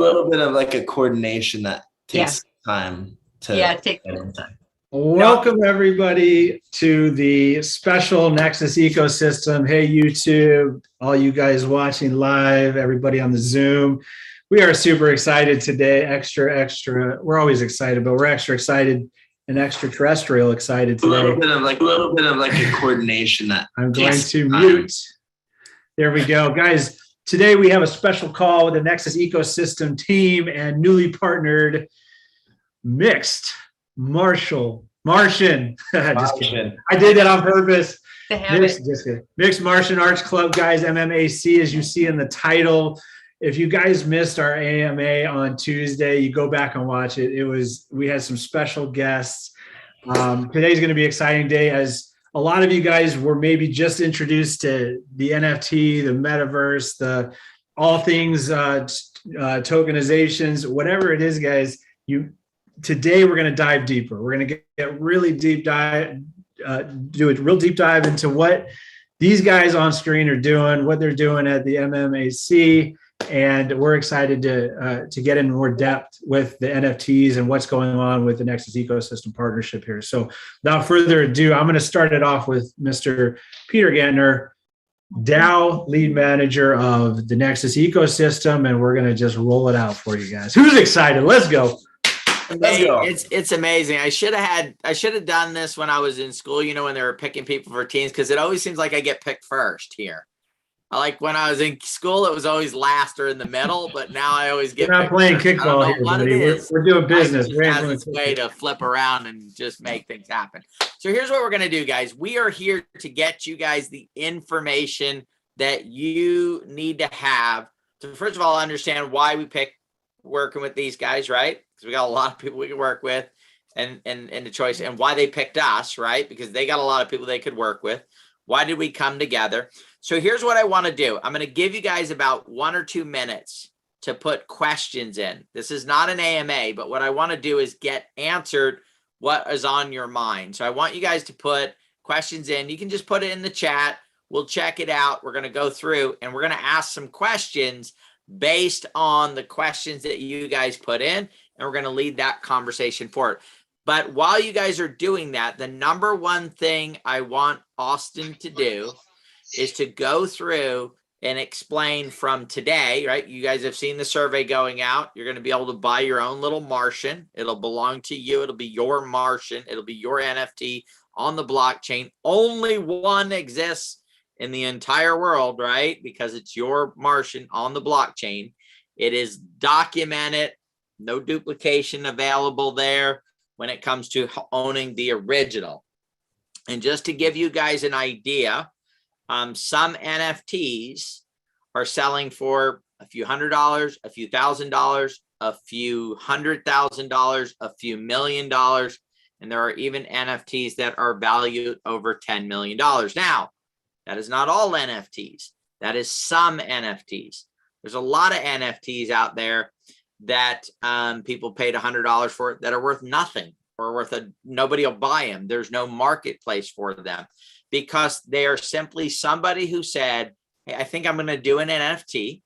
little bit of like a coordination that takes time to take time. Welcome everybody to the Spatial Nexus ecosystem. Hey YouTube, all you guys watching live, everybody on the Zoom. We are super excited today. Extra. We're always excited, but we're extra excited and extraterrestrial excited today. A little bit of like a coordination that I'm going to mute. There we go, guys. Today we have a special call with the Nexus ecosystem team and newly partnered mixed Martian. Just kidding. I did that on purpose. Mixed Martian Arts Club, guys. MMAC, as you see in the title. If you guys missed our AMA on Tuesday, you go back and watch it. We had some special guests. Today's going to be an exciting day, as a lot of you guys were maybe just introduced to the NFT, the metaverse, the all things tokenizations, whatever it is, guys. Today we're going to dive deeper. We're going to get really deep dive, do a real deep dive into what these guys on screen are doing, what they're doing at the MMAC, and we're excited to get in more depth with the NFTs and what's going on with the Nexus ecosystem partnership here. So without further ado, I'm going to start it off with Mr. Peter Gantner, DAO lead manager of the Nexus ecosystem, and we're going to just roll it out for you guys. Who's excited? Let's go. It's amazing. I should have done this when I was in school, you know, when they were picking people for teams, because it always seems like I get picked first here. Like when I was in school, it was always last or in the middle, but now I always get. We're not playing kickball here, buddy. We're doing business. It has its way to flip around and just make things happen. So here's what we're going to do, guys. We are here to get you guys the information that you need to have to, first of all, understand why we pick working with these guys, right? Because we got a lot of people we can work with and the choice, and why they picked us, right? Because they got a lot of people they could work with. Why did we come together? So here's what I want to do. I'm going to give you guys about 1 or 2 minutes to put questions in. This is not an AMA, but what I want to do is get answered what is on your mind. So I want you guys to put questions in. You can just put it in the chat. We'll check it out. We're going to go through and we're going to ask some questions based on the questions that you guys put in, and we're going to lead that conversation forward. But while you guys are doing that, the number one thing I want Austin to do is to go through and explain from today, right? You guys have seen the survey going out. You're going to be able to buy your own little Martian. It'll belong to you. It'll be your Martian. It'll be your NFT on the blockchain. Only one exists in the entire world, right? Because it's your Martian on the blockchain. It is documented, no duplication available there when it comes to owning the original. And just to give you guys an idea, some NFTs are selling for a few $100s, a few $1,000s, a few $100,000, a few $1 million, and there are even NFTs that are valued over $10 million. Now, that is not all NFTs. That is some NFTs. There's a lot of NFTs out there that people paid $100 for that are worth nothing, or nobody will buy them. There's no marketplace for them because they are simply somebody who said, hey, I think I'm going to do an NFT,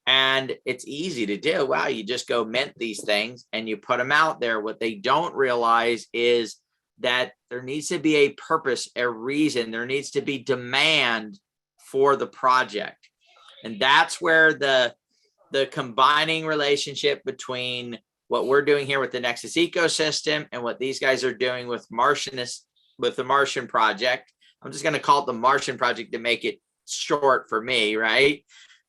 and it's easy to do. Wow, you just go mint these things and you put them out there. What they don't realize is that there needs to be a purpose, a reason. There needs to be demand for the project. And that's where the combining relationship between what we're doing here with the Nexus ecosystem and what these guys are doing with the Martian project. I'm just going to call it the Martian project to make it short for me, right?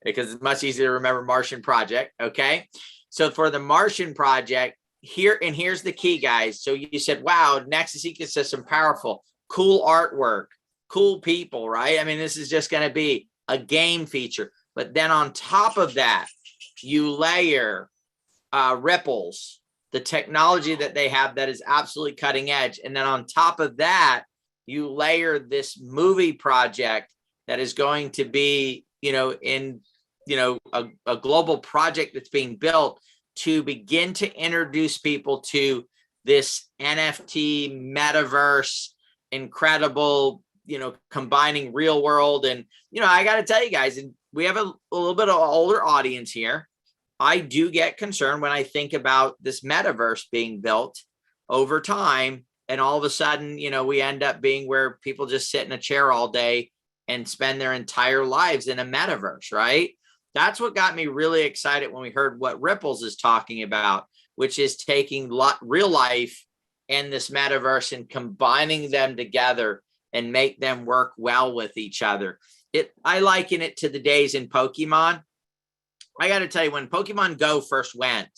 Because it's much easier to remember Martian project. Okay. So for the Martian project, here's the key, guys. So you said, wow, Nexus ecosystem, powerful, cool artwork, cool people, right? I mean, this is just going to be a game feature. But then on top of that, you layer ripples, the technology that they have that is absolutely cutting edge. And then on top of that, you layer this movie project that is going to be, a global project that's being built to begin to introduce people to this NFT metaverse, incredible, combining real world. And, I got to tell you guys, and we have a little bit of older audience here. I do get concerned when I think about this metaverse being built over time. And all of a sudden, you know, we end up being where people just sit in a chair all day and spend their entire lives in a metaverse, right? That's what got me really excited when we heard what Ripples is talking about, which is taking real life and this metaverse and combining them together and make them work well with each other. I liken it to the days in Pokemon. I got to tell you, when Pokemon Go first went,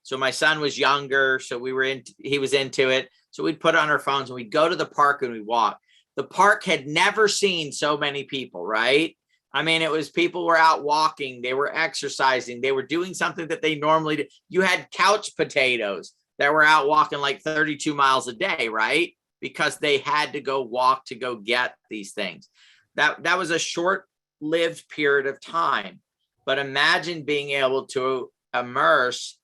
so my son was younger, so he was into it. So we'd put it on our phones and we'd go to the park and we'd walk. The park had never seen so many people, right? I mean, it was people were out walking, they were exercising, they were doing something that they normally do. You had couch potatoes that were out walking like 32 miles a day, right? Because they had to go walk to go get these things. That was a short-lived period of time. But imagine being able to immerse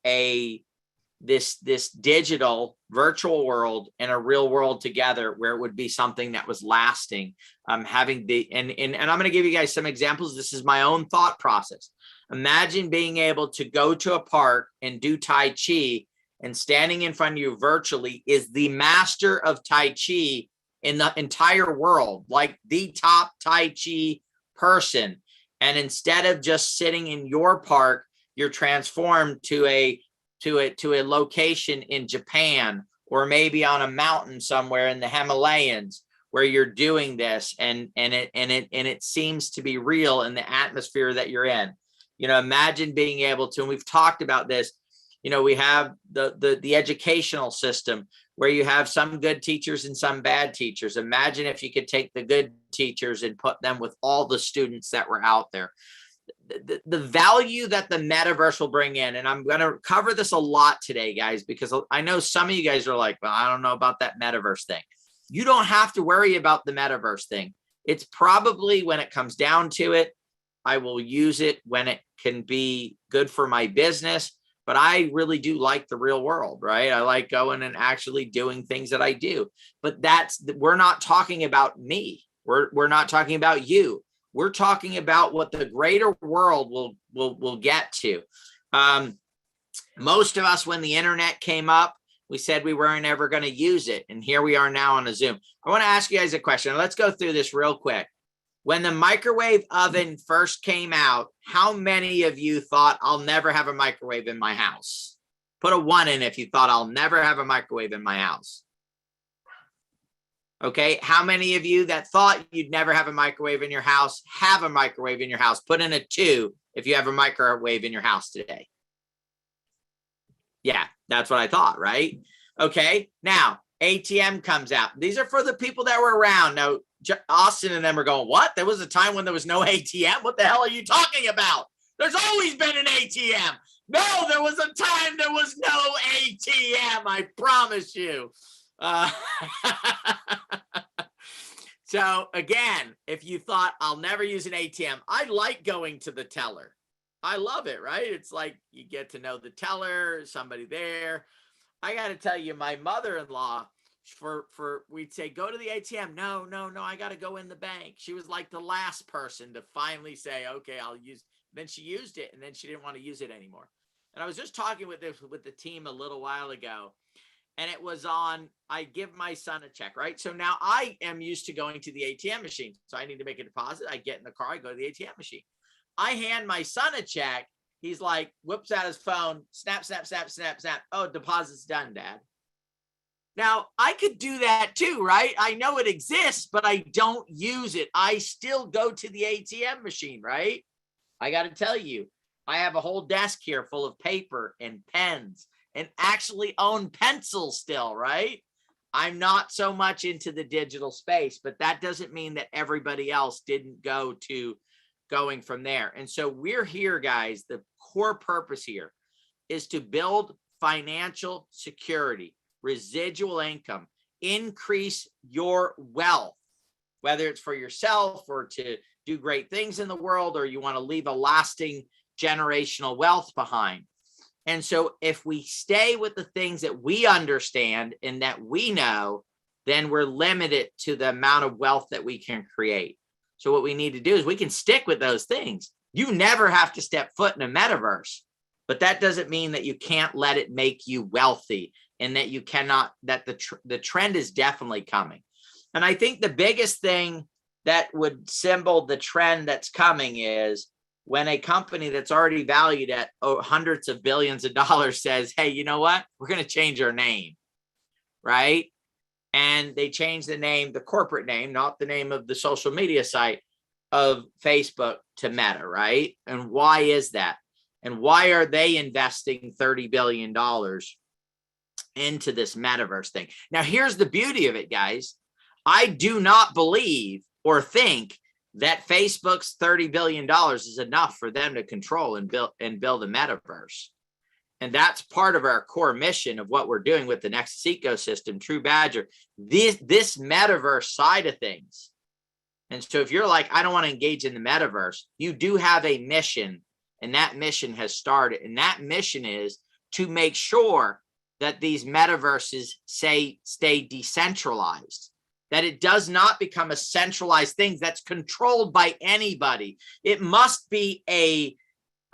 this digital virtual world and a real world together, where it would be something that was lasting. And I'm going to give you guys some examples. This is my own thought process. Imagine being able to go to a park and do Tai Chi, and standing in front of you virtually is the master of Tai Chi in the entire world, like the top Tai Chi person. And instead of just sitting in your park, you're transformed to a location in Japan, or maybe on a mountain somewhere in the Himalayas, where you're doing this, and it seems to be real in the atmosphere that you're in. You know, imagine being able to, and we've talked about this, you know, we have the educational system where you have some good teachers and some bad teachers. Imagine if you could take the good teachers and put them with all the students that were out there. The value that the metaverse will bring in, and I'm going to cover this a lot today, guys, because I know some of you guys are like, well, I don't know about that metaverse thing. You don't have to worry about the metaverse thing. It's probably, when it comes down to it, I will use it when it can be good for my business. But I really do like the real world, right? I like going and actually doing things that I do. But we're not talking about me. We're not talking about you. We're talking about what the greater world will get to. Most of us, when the internet came up, we said we weren't ever going to use it. And here we are now on a Zoom. I want to ask you guys a question. Let's go through this real quick. When the microwave oven first came out, how many of you thought, I'll never have a microwave in my house? Put a 1 in if you thought, I'll never have a microwave in my house. Okay, how many of you that thought you'd never have a microwave in your house have a microwave in your house? Put in a 2 if you have a microwave in your house today. Yeah, that's what I thought, right? Okay, now ATM comes out. These are for the people that were around. Now, Austin and them are going, what? There was a time when there was no ATM? What the hell are you talking about? There's always been an ATM. No, there was a time there was no ATM. I promise you. So again, if you thought, I'll never use an ATM, I like going to the teller. I love it, right? It's like you get to know the teller, somebody there. I got to tell you, my mother-in-law, we'd say, go to the ATM. No, I got to go in the bank. She was like the last person to finally say, okay, I'll use. Then she used it, and then she didn't want to use it anymore. And I was just talking with the team a little while ago, and it was on, I give my son a check, right? So now I am used to going to the ATM machine. So I need to make a deposit. I get in the car, I go to the ATM machine. I hand my son a check. He's like, whips out his phone, snap, snap, snap, snap, snap. Oh, deposit's done, Dad. Now, I could do that too, right? I know it exists, but I don't use it. I still go to the ATM machine, right? I got to tell you, I have a whole desk here full of paper and pens and actually own pencils still, right? I'm not so much into the digital space, but that doesn't mean that everybody else didn't go to going from there. And so we're here, guys. The core purpose here is to build financial security, residual income, increase your wealth, whether it's for yourself or to do great things in the world, or you want to leave a lasting generational wealth behind. And so if we stay with the things that we understand and that we know, then we're limited to the amount of wealth that we can create. So what we need to do is we can stick with those things. You never have to step foot in a metaverse. but that doesn't mean that you can't let it make you wealthy, and that you cannot, that the trend is definitely coming. And I think the biggest thing that would symbol the trend that's coming is when a company that's already valued at hundreds of billions of dollars says, hey, you know what? We're going to change our name, right? And they change the name, the corporate name, not the name of the social media site of Facebook, to Meta, right? And why is that? And why are they investing $30 billion into this metaverse thing? Now, here's the beauty of it, guys. I do not believe or think that Facebook's $30 billion is enough for them to control and build a metaverse. And that's part of our core mission of what we're doing with the Nexus ecosystem, True Badger, this metaverse side of things. And so if you're like, I don't want to engage in the metaverse, you do have a mission, and that mission has started. And that mission is to make sure that these metaverses stay decentralized, that it does not become a centralized thing that's controlled by anybody. It must be a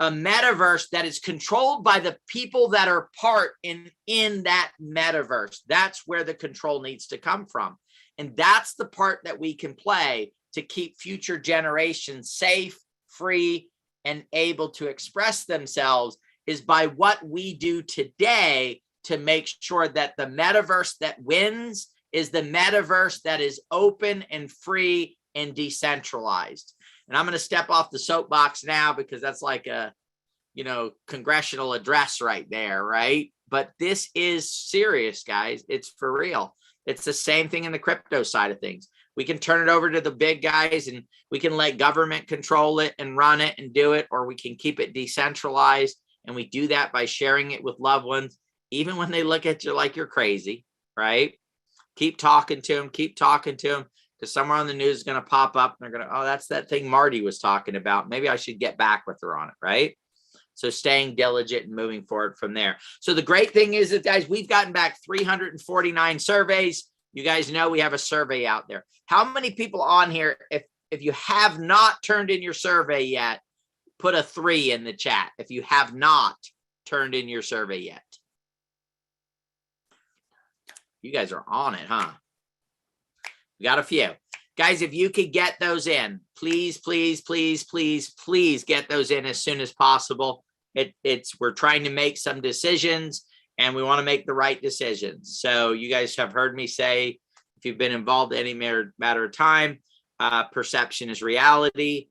metaverse that is controlled by the people that are part in that metaverse. That's where the control needs to come from. And that's the part that we can play to keep future generations safe, free, and able to express themselves, is by what we do today to make sure that the metaverse that wins is the metaverse that is open and free and decentralized. And I'm going to step off the soapbox now, because that's like a, congressional address right there, right? But this is serious, guys. It's for real. It's the same thing in the crypto side of things. We can turn it over to the big guys, and we can let government control it and run it and do it, or we can keep it decentralized. And we do that by sharing it with loved ones, even when they look at you like you're crazy, right? Keep talking to them, because somewhere on the news is going to pop up, and they're going to, oh, that's that thing Marty was talking about. Maybe I should get back with her on it, right? So staying diligent and moving forward from there. So the great thing is that, guys, we've gotten back 349 surveys. You guys know we have a survey out there. How many people on here, if you have not turned in your survey yet, put a 3 in the chat if you have not turned in your survey yet. You guys are on it, huh? We got a few. Guys, if you could get those in, please, please, please, please, please get those in as soon as possible. We're trying to make some decisions, and we want to make the right decisions. So you guys have heard me say, if you've been involved in any matter of time, perception is reality,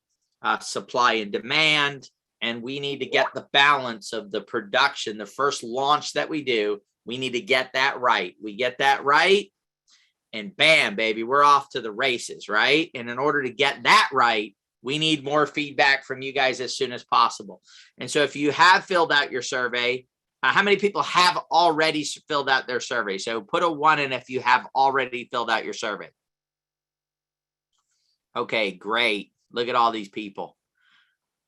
supply and demand, and we need to get the balance of the production. The first launch that we do, we need to get that right. We get that right, and bam, baby, we're off to the races, right? And in order to get that right, we need more feedback from you guys as soon as possible. And so if you have filled out your survey, how many people have already filled out their survey? So put a 1 in if you have already filled out your survey. Okay, great. Look at all these people.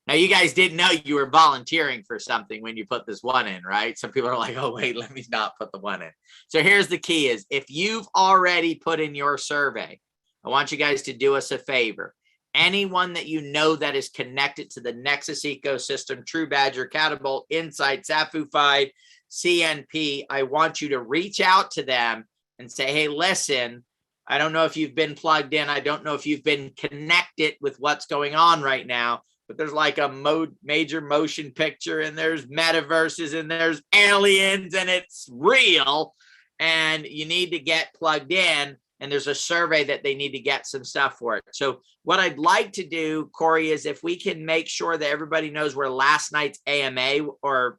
Now, you guys didn't know you were volunteering for something when you put this 1 in, right? Some people are like, oh, wait, let me not put the 1 in. So here's the key is, if you've already put in your survey, I want you guys to do us a favor. Anyone that you know that is connected to the Nexus ecosystem, True Badger, Catapult, Insight, Safufied, CNP, I want you to reach out to them and say, hey, listen, I don't know if you've been plugged in. I don't know if you've been connected with what's going on right now, but there's like a major motion picture, and there's metaverses, and there's aliens, and it's real, and you need to get plugged in. And there's a survey that they need to get some stuff for it. So what I'd like to do, Corey, is if we can make sure that everybody knows where last night's AMA, or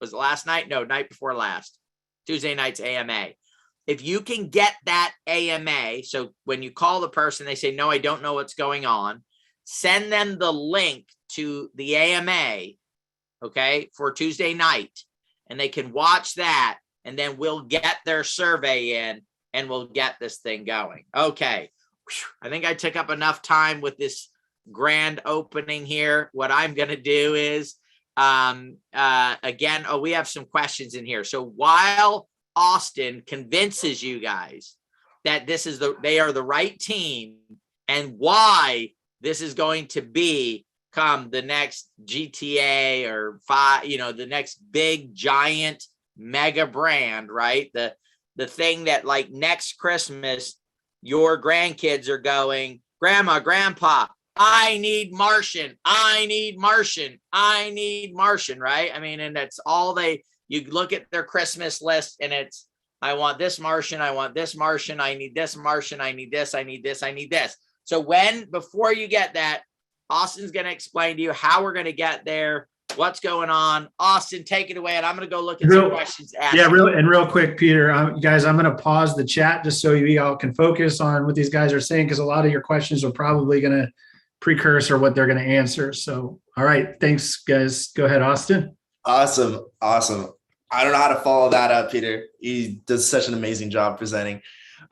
was it last night? No, night before last, Tuesday night's AMA. If you can get that AMA, so when you call the person, they say, no, I don't know what's going on, send them the link to the AMA, okay, for Tuesday night, and they can watch that, and then we'll get their survey in, and we'll get this thing going. Okay. I think I took up enough time with this grand opening here. What I'm going to do is, again, we have some questions in here. So while Austin convinces you guys that they are the right team, and why this is going to be become the next GTA or the next big giant mega brand, right? The thing that like next Christmas, your grandkids are going, Grandma, Grandpa, I need Martian. I need Martian. I need Martian, right? I mean, and that's all you look at their Christmas list and it's, I want this Martian. I want this Martian. I need this Martian. I need this. I need this. I need this. So before you get that, Austin's going to explain to you how we're going to get there, what's going on. Austin, take it away. And I'm going to go look at some questions. Real quick, Peter, guys, I'm going to pause the chat just so you all can focus on what these guys are saying, because a lot of your questions are probably going to precursor what they're going to answer. So, all right. Thanks, guys. Go ahead, Austin. Awesome. I don't know how to follow that up, Peter. He does such an amazing job presenting.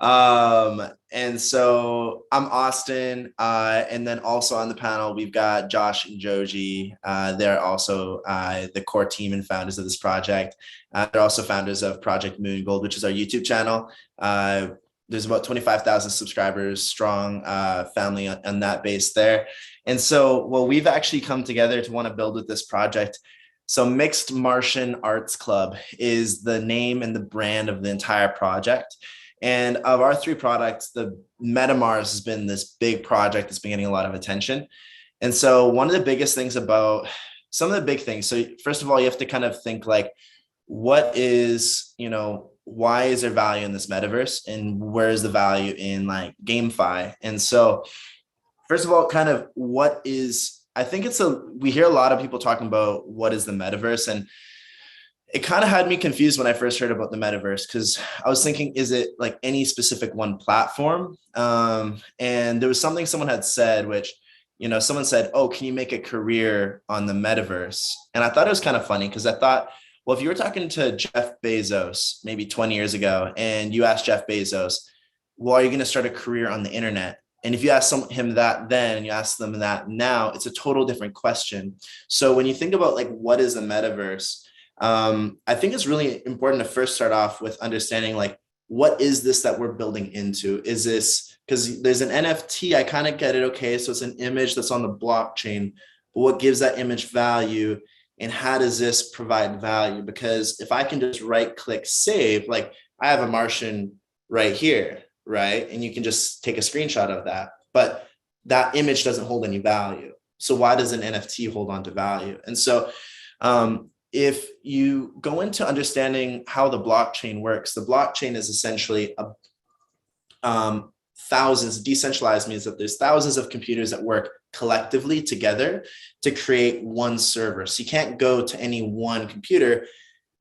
And so I'm Austin, and then also on the panel, we've got Josh and Joji. They're also the core team and founders of this project. They're also founders of Project Moon Gold, which is our YouTube channel. There's about 25,000 subscribers strong, family on that base there. And so, we've actually come together to want to build with this project. So Mixed Martian Arts Club is the name and the brand of the entire project. And of our three products, the MetaMars has been this big project that's been getting a lot of attention. And so one of the biggest things about some of the big things. So first of all, you have to kind of think like, what is, why is there value in this metaverse and where is the value in like GameFi? And so first of all, kind of we hear a lot of people talking about what is the metaverse, and it kind of had me confused when I first heard about the metaverse, because I was thinking, is it like any specific one platform? And there was something someone had said, which, someone said, oh, can you make a career on the metaverse? And I thought it was kind of funny, because I thought, well, if you were talking to Jeff Bezos maybe 20 years ago and you asked Jeff Bezos, well, are you going to start a career on the internet? And if you ask him that then and you ask them that now, it's a total different question. So when you think about like, what is the metaverse? I think it's really important to first start off with understanding like, what is this that we're building into? Is this, because there's an NFT, I kind of get it. Okay, so it's an image that's on the blockchain, but what gives that image value? And how does this provide value? Because if I can just right click save, like I have a Martian right here, right? And you can just take a screenshot of that, but that image doesn't hold any value. So why does an NFT hold on to value? And so if you go into understanding how the blockchain works, the blockchain is essentially thousands. Decentralized means that there's thousands of computers that work collectively together to create one server. So you can't go to any one computer.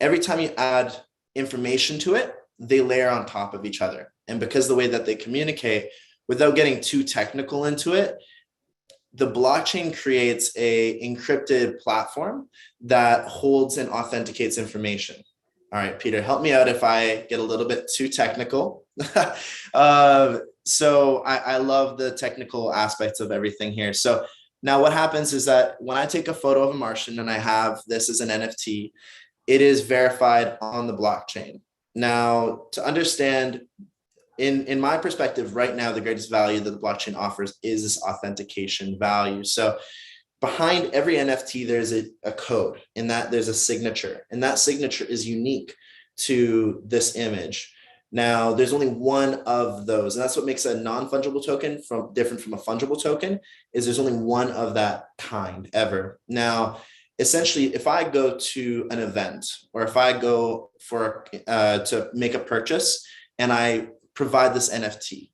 Every time you add information to it, they layer on top of each other. And because the way that they communicate, without getting too technical into it, the blockchain creates a encrypted platform that holds and authenticates information. All right, Peter, help me out if I get a little bit too technical. So I love the technical aspects of everything here. So now what happens is that when I take a photo of a Martian and I have this as an NFT, it is verified on the blockchain. Now, to understand, in my perspective, right now, the greatest value that the blockchain offers is this authentication value. So behind every NFT, there's a code, in that there's a signature, and that signature is unique to this image. Now, there's only one of those, and that's what makes a non-fungible token different from a fungible token, is there's only one of that kind ever. Now, essentially, if I go to an event, or if I go to make a purchase and I provide this NFT,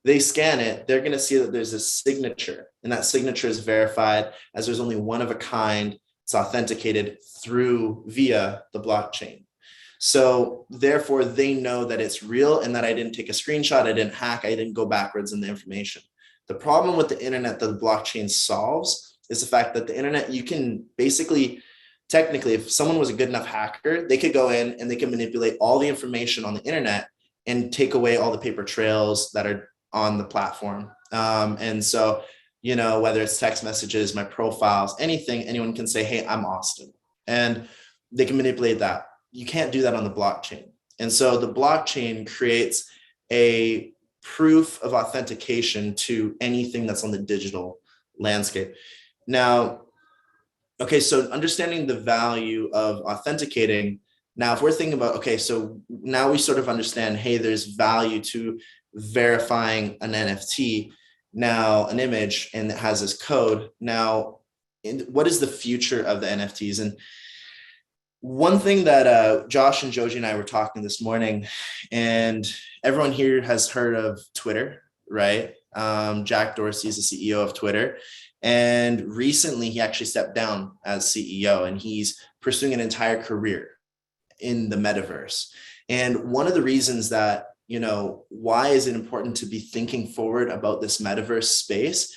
they scan it, they're going to see that there's a signature, and that signature is verified as there's only one of a kind. It's authenticated via the blockchain. So therefore, they know that it's real and that I didn't take a screenshot, I didn't hack, I didn't go backwards in the information. The problem with the internet that the blockchain solves is the fact that the internet, you can basically, technically, if someone was a good enough hacker, they could go in and they can manipulate all the information on the internet and take away all the paper trails that are on the platform. And so, whether it's text messages, my profiles, anything, anyone can say, hey, I'm Austin, and they can manipulate that. You can't do that on the blockchain. And so the blockchain creates a proof of authentication to anything that's on the digital landscape. Now, okay, so understanding the value of authenticating. Now, if we're thinking about, okay, so now we sort of understand, hey, there's value to verifying an NFT, now an image, and it has this code. Now, what is the future of the NFTs? And one thing that Josh and Joji and I were talking this morning, and everyone here has heard of Twitter, right? Jack Dorsey is the CEO of Twitter. And recently he actually stepped down as CEO, and he's pursuing an entire career in the metaverse. And one of the reasons that, you know, why is it important to be thinking forward about this metaverse space?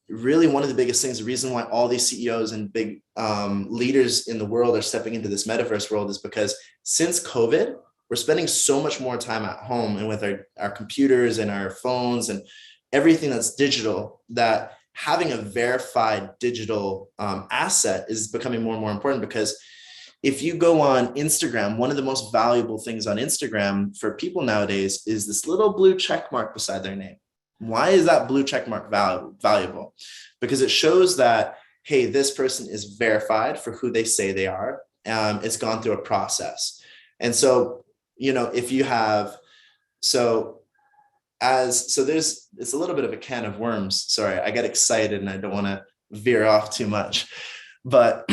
Really, one of the biggest things, the reason why all these CEOs and big leaders in the world are stepping into this metaverse world is because since COVID, we're spending so much more time at home and with our computers and our phones and everything that's digital, that having a verified digital asset is becoming more and more important. Because if you go on Instagram, one of the most valuable things on Instagram for people nowadays is this little blue check mark beside their name. Why is that blue check mark valuable? Because it shows that, hey, this person is verified for who they say they are. It's gone through a process. And so, you know, if you have, it's a little bit of a can of worms. Sorry, I get excited and I don't want to veer off too much. But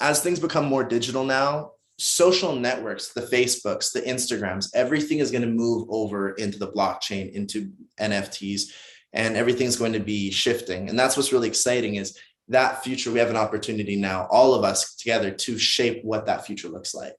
as things become more digital now, social networks, the Facebooks, the Instagrams, everything is going to move over into the blockchain, into NFTs, and everything's going to be shifting. And that's what's really exciting, is that future. We have an opportunity now, all of us together, to shape what that future looks like.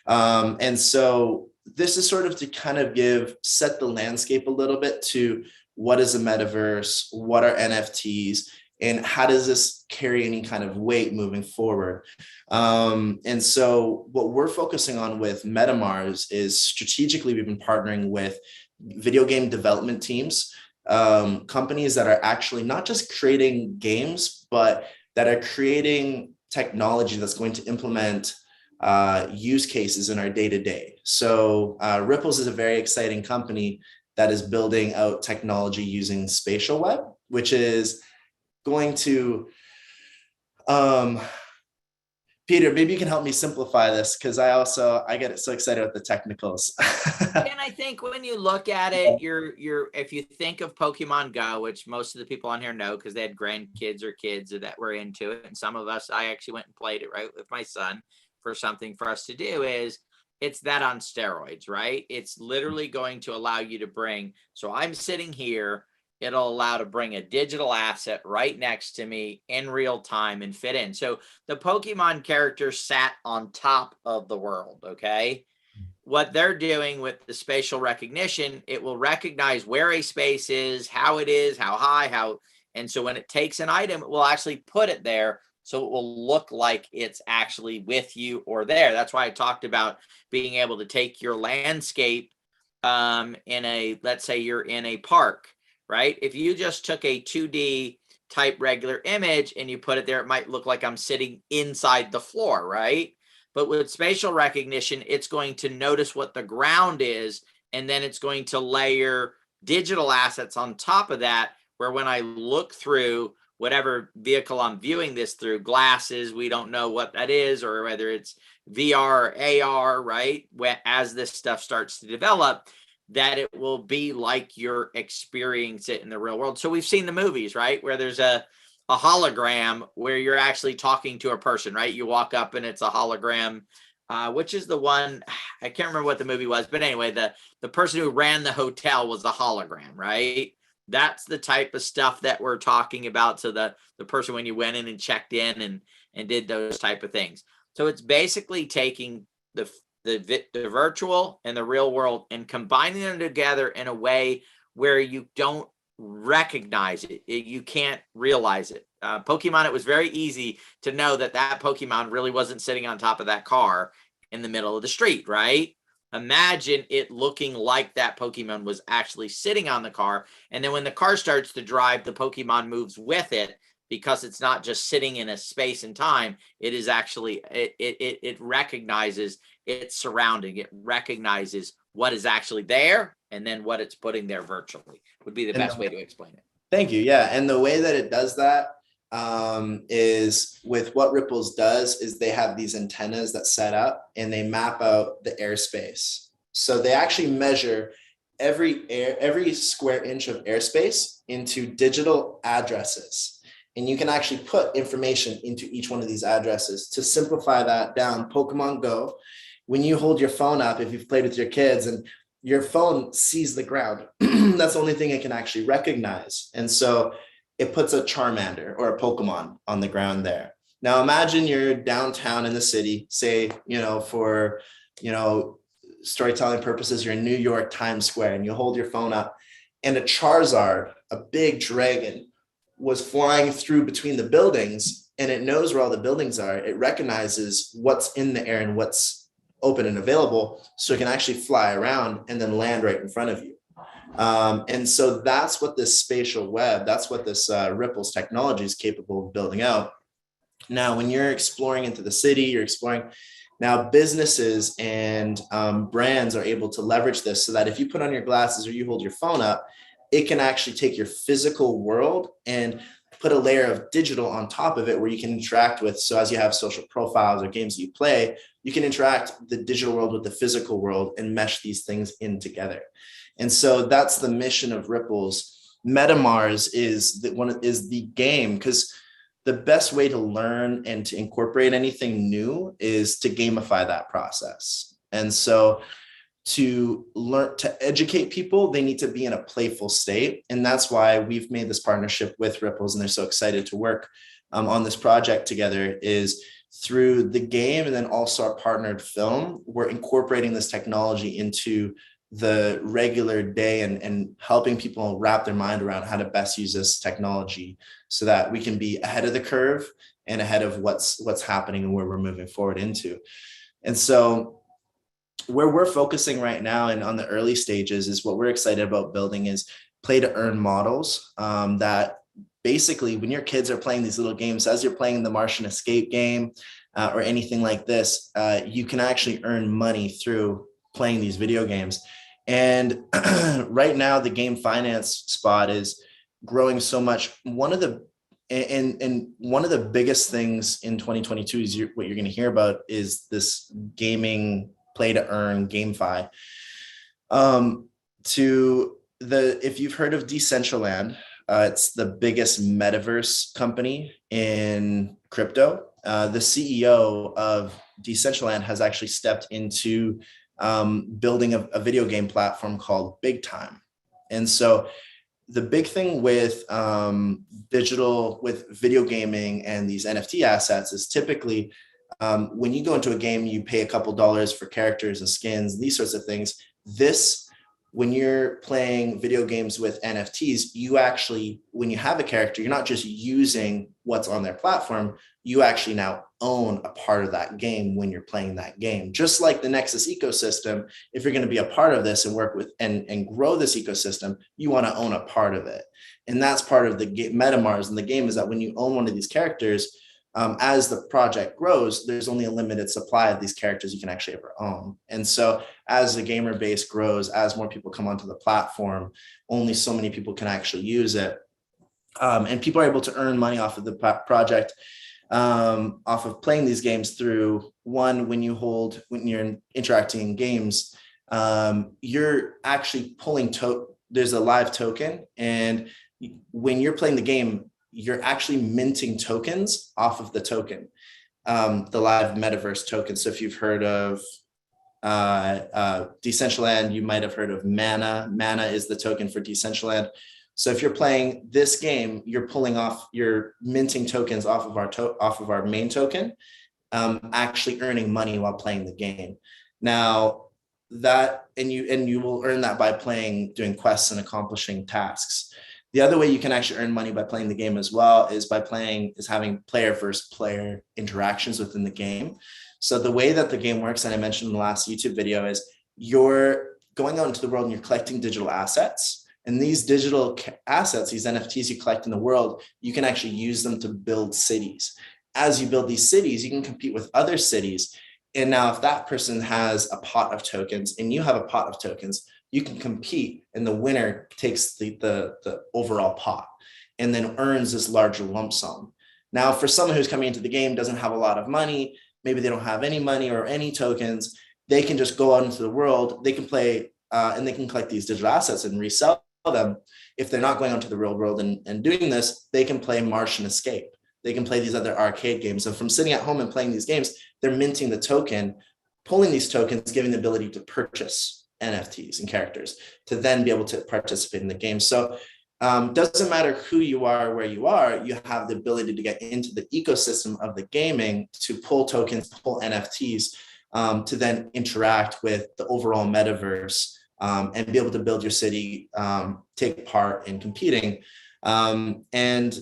And so this is sort of to kind of set the landscape a little bit to what is a metaverse, what are NFTs, and how does this carry any kind of weight moving forward? And so what we're focusing on with MetaMars is strategically, we've been partnering with video game development teams, companies that are actually not just creating games, but that are creating technology that's going to implement use cases in our day-to-day. So Ripples is a very exciting company that is building out technology using Spatial Web, which is going to, Peter, maybe you can help me simplify this, because I get so excited with the technicals. And I think when you look at it, if you think of Pokemon Go, which most of the people on here know because they had grandkids or kids that were into it, and some of us, I actually went and played it right with my son for something for us to do, it's that on steroids, right? It's literally going to allow you to bring, so I'm sitting here, it'll allow to bring a digital asset right next to me in real time and fit in. So the Pokemon character sat on top of the world, okay? What they're doing with the spatial recognition, it will recognize where a space is, how it is, how high, and so when it takes an item, it will actually put it there, so it will look like it's actually with you or there. That's why I talked about being able to take your landscape let's say you're in a park, right? If you just took a 2D type regular image and you put it there, it might look like I'm sitting inside the floor, right? But with spatial recognition, it's going to notice what the ground is, and then it's going to layer digital assets on top of that, where when I look through whatever vehicle I'm viewing this through, glasses, we don't know what that is, or whether it's VR or AR, right? As this stuff starts to develop, that it will be like you're experiencing it in the real world. So we've seen the movies, right, where there's a hologram where you're actually talking to a person, right? You walk up and it's a hologram, which is the one, I can't remember what the movie was, but anyway, the person who ran the hotel was a hologram, right? That's the type of stuff that we're talking about. So the person, when you went in and checked in and did those type of things. So it's basically taking the virtual and the real world and combining them together in a way where you don't recognize it. You can't realize it. Pokemon, it was very easy to know that Pokemon really wasn't sitting on top of that car in the middle of the street, right? Imagine it looking like that Pokemon was actually sitting on the car. And then when the car starts to drive, the Pokemon moves with it. because it's not just sitting in a space and time. It is actually, it recognizes its surrounding. It recognizes what is actually there and then what it's putting there virtually would be the best way to explain it. Thank you. Yeah. And the way that it does that is with what Ripples does is they have these antennas that set up and they map out the airspace. So they actually measure every square inch of airspace into digital addresses. And you can actually put information into each one of these addresses. To simplify that down, Pokemon Go, when you hold your phone up, if you've played with your kids and your phone sees the ground, that's the only thing it can actually recognize. And so it puts a Charmander or a Pokemon on the ground there. Now imagine you're downtown in the city, say, for, storytelling purposes, you're in New York, Times Square, and you hold your phone up and a Charizard, a big dragon, was flying through between the buildings, and it knows where all the buildings are. It recognizes what's in the air and what's open and available, so it can actually fly around and then land right in front of you. And so that's what this spatial web, that's what this Ripples technology is capable of building out. Now, when you're exploring into the city, you're exploring, now businesses and brands are able to leverage this so that if you put on your glasses or you hold your phone up, it can actually take your physical world and put a layer of digital on top of it where you can interact with. So as you have social profiles or games that you play, you can interact the digital world with the physical world and mesh these things in together. And so that's the mission of Ripples. MetaMars is the game, because the best way to learn and to incorporate anything new is to gamify that process. And so to learn, to educate people, they need to be in a playful state. And that's why we've made this partnership with Ripples, and they're so excited to work on this project together, is through the game and then also our partnered film. We're incorporating this technology into the regular day and helping people wrap their mind around how to best use this technology so that we can be ahead of the curve and ahead of what's happening and where we're moving forward into. And so where we're focusing right now and on the early stages is what we're excited about building is play to earn models that basically when your kids are playing these little games, as you're playing the Martian Escape game or anything like this, you can actually earn money through playing these video games. And right now the game finance spot is growing so much. One of the biggest things in 2022 is what you're going to hear about is this gaming play to earn GameFi. If you've heard of Decentraland, it's the biggest metaverse company in crypto. The CEO of Decentraland has actually stepped into building a video game platform called Big Time. And so the big thing with video gaming and these NFT assets is typically when you go into a game, you pay a couple dollars for characters and skins, these sorts of things. When you're playing video games with NFTs, you actually, when you have a character, you're not just using what's on their platform, you actually now own a part of that game when you're playing that game. Just like the Nexus ecosystem, if you're going to be a part of this and work with and grow this ecosystem, you want to own a part of it. And that's part of the MetaMars in the game, is that when you own one of these characters, as the project grows, there's only a limited supply of these characters you can actually ever own. And so as the gamer base grows, as more people come onto the platform, only so many people can actually use it. And people are able to earn money off of the project, off of playing these games through one, when you're interacting in games, you're actually pulling, there's a live token. And when you're playing the game, you're actually minting tokens off of the token, the live metaverse token. So if you've heard of Decentraland, you might have heard of Mana. Mana is the token for Decentraland. So if you're playing this game, you're minting tokens off of our main token, actually earning money while playing the game. Now you will earn that by doing quests and accomplishing tasks. The other way you can actually earn money by playing the game as well is having player versus player interactions within the game. So the way that the game works, and I mentioned in the last YouTube video, is you're going out into the world and you're collecting digital assets. And these digital assets, these NFTs you collect in the world, you can actually use them to build cities. As you build these cities, you can compete with other cities. And now if that person has a pot of tokens and you have a pot of tokens, you can compete, and the winner takes the overall pot and then earns this larger lump sum. Now, for someone who's coming into the game, doesn't have a lot of money, maybe they don't have any money or any tokens, they can just go out into the world, they can play and they can collect these digital assets and resell them. If they're not going out to the real world and doing this, they can play Martian Escape. They can play these other arcade games. So from sitting at home and playing these games, they're minting the token, pulling these tokens, giving the ability to purchase NFTs and characters to then be able to participate in the game. So doesn't matter who you are, where you are, you have the ability to get into the ecosystem of the gaming to pull tokens, pull NFTs, to then interact with the overall metaverse and be able to build your city, take part in competing. And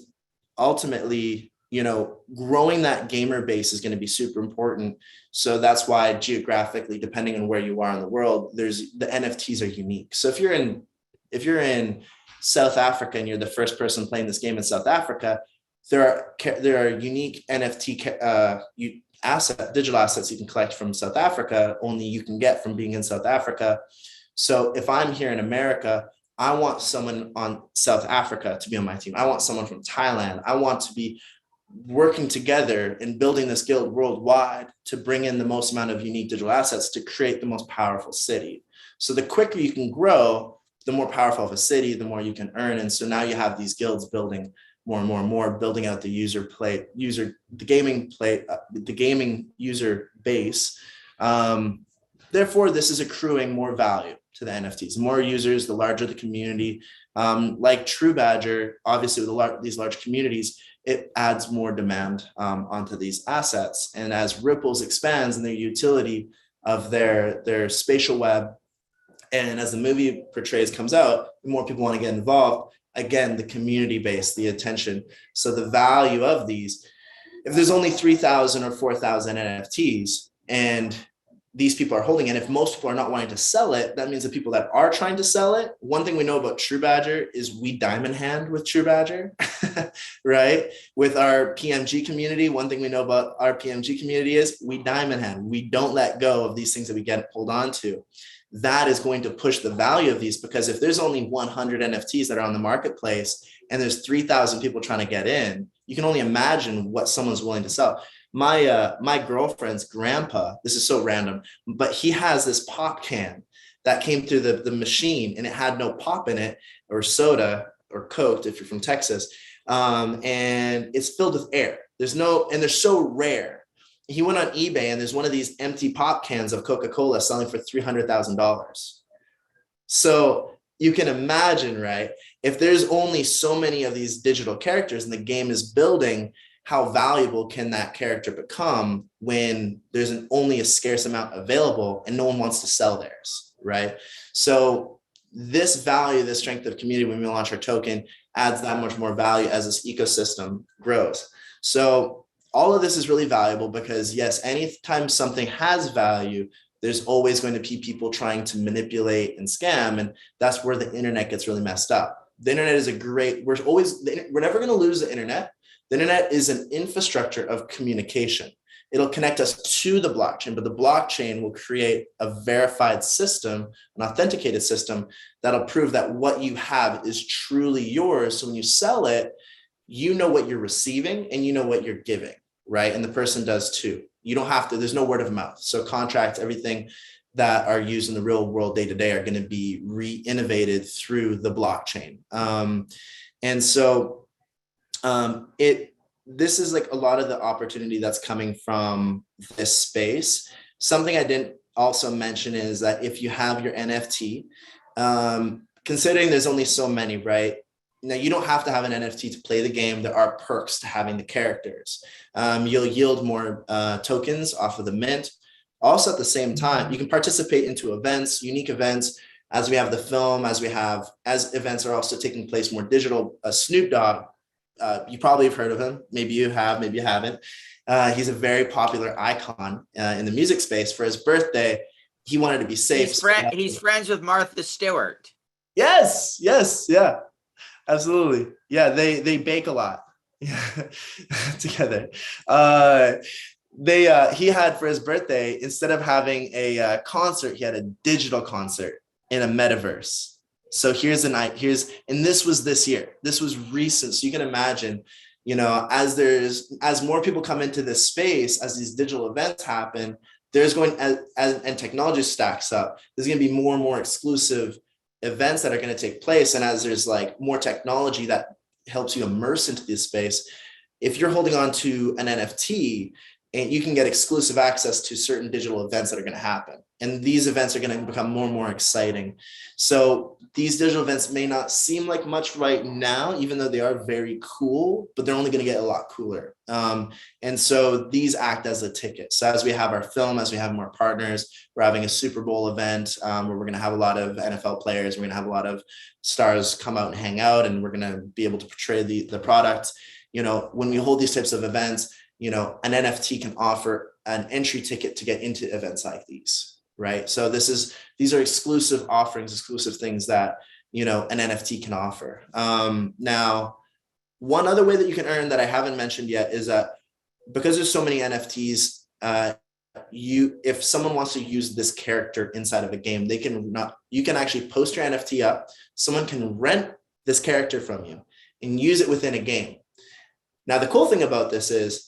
ultimately, you know, growing that gamer base is going to be super important. So that's why geographically, depending on where you are in the world, the NFTs are unique. So if you're in South Africa and you're the first person playing this game in South Africa, there are unique NFT digital assets you can collect from South Africa, only you can get from being in South Africa. So if I'm here in America, I want someone on South Africa to be on my team. I want someone from Thailand. I want to be working together and building this guild worldwide to bring in the most amount of unique digital assets to create the most powerful city. So the quicker you can grow, the more powerful of a city, the more you can earn. And so now you have these guilds building more and more and more, building out the gaming user base. Therefore, this is accruing more value to the NFTs. The more users, the larger the community. Like True Badger, obviously with these large communities, it adds more demand onto these assets. And as Ripples expands in their utility of their spatial web, and as the movie portrays comes out, the more people want to get involved. Again, the community base, the attention. So the value of these, if there's only 3,000 or 4,000 NFTs and these people are holding it, if most people are not wanting to sell it, that means the people that are trying to sell it, one thing we know about True Badger is we diamond hand with True Badger, right? With our PMG community, one thing we know about our PMG community is we diamond hand. We don't let go of these things that we get pulled onto. That is going to push the value of these, because if there's only 100 NFTs that are on the marketplace and there's 3,000 people trying to get in, you can only imagine what someone's willing to sell. My girlfriend's grandpa, this is so random, but he has this pop can that came through the machine and it had no pop in it, or soda or Coke if you're from Texas. And it's filled with air. And they're so rare. He went on eBay and there's one of these empty pop cans of Coca-Cola selling for $300,000. So you can imagine, right? If there's only so many of these digital characters and the game is building, how valuable can that character become when there's only a scarce amount available and no one wants to sell theirs, right? So this value, this strength of community, when we launch our token, adds that much more value as this ecosystem grows. So all of this is really valuable because, yes, anytime something has value, there's always going to be people trying to manipulate and scam. And that's where the internet gets really messed up. The internet is we're never going to lose the internet. The internet is an infrastructure of communication. It'll connect us to the blockchain, but the blockchain will create a verified system, an authenticated system that'll prove that what you have is truly yours. So when you sell it, you know what you're receiving and you know what you're giving, right? And the person does too. You don't have to, there's no word of mouth. So contracts, everything that are used in the real world day to day are going to be re-innovated through the blockchain. And so this is like a lot of the opportunity that's coming from this space. Something I didn't also mention is that if you have your NFT, considering there's only so many, right? Now, you don't have to have an NFT to play the game. There are perks to having the characters. You'll yield more tokens off of the mint. Also, at the same time, you can participate into events, unique events, as we have the film, as events are also taking place more digital. Snoop Dogg, you probably have heard of him. Maybe you have, maybe you haven't. He's a very popular icon in the music space. For his birthday, he wanted to be safe. He's friends with Martha Stewart. Yes, yes, yeah, absolutely. Yeah, they bake a lot. Yeah, together. He had for his birthday, instead of having a concert, he had a digital concert in a metaverse. So and this was this year. This was recent. So you can imagine, as more people come into this space, as these digital events happen, there's going and technology stacks up, there's going to be more and more exclusive events that are going to take place. And as there's like more technology that helps you immerse into this space, if you're holding on to an NFT, and you can get exclusive access to certain digital events that are going to happen. And these events are going to become more and more exciting. So these digital events may not seem like much right now, even though they are very cool, but they're only going to get a lot cooler. And so these act as a ticket. So as we have our film, as we have more partners, we're having a Super Bowl event where we're going to have a lot of NFL players. We're going to have a lot of stars come out and hang out, and we're going to be able to portray the product. When we hold these types of events, an NFT can offer an entry ticket to get into events like these, right? So these are exclusive offerings, exclusive things that, an NFT can offer. Now, one other way that you can earn that I haven't mentioned yet is that because there's so many NFTs, if someone wants to use this character inside of a game, you can actually post your NFT up. Someone can rent this character from you and use it within a game. Now, the cool thing about this is,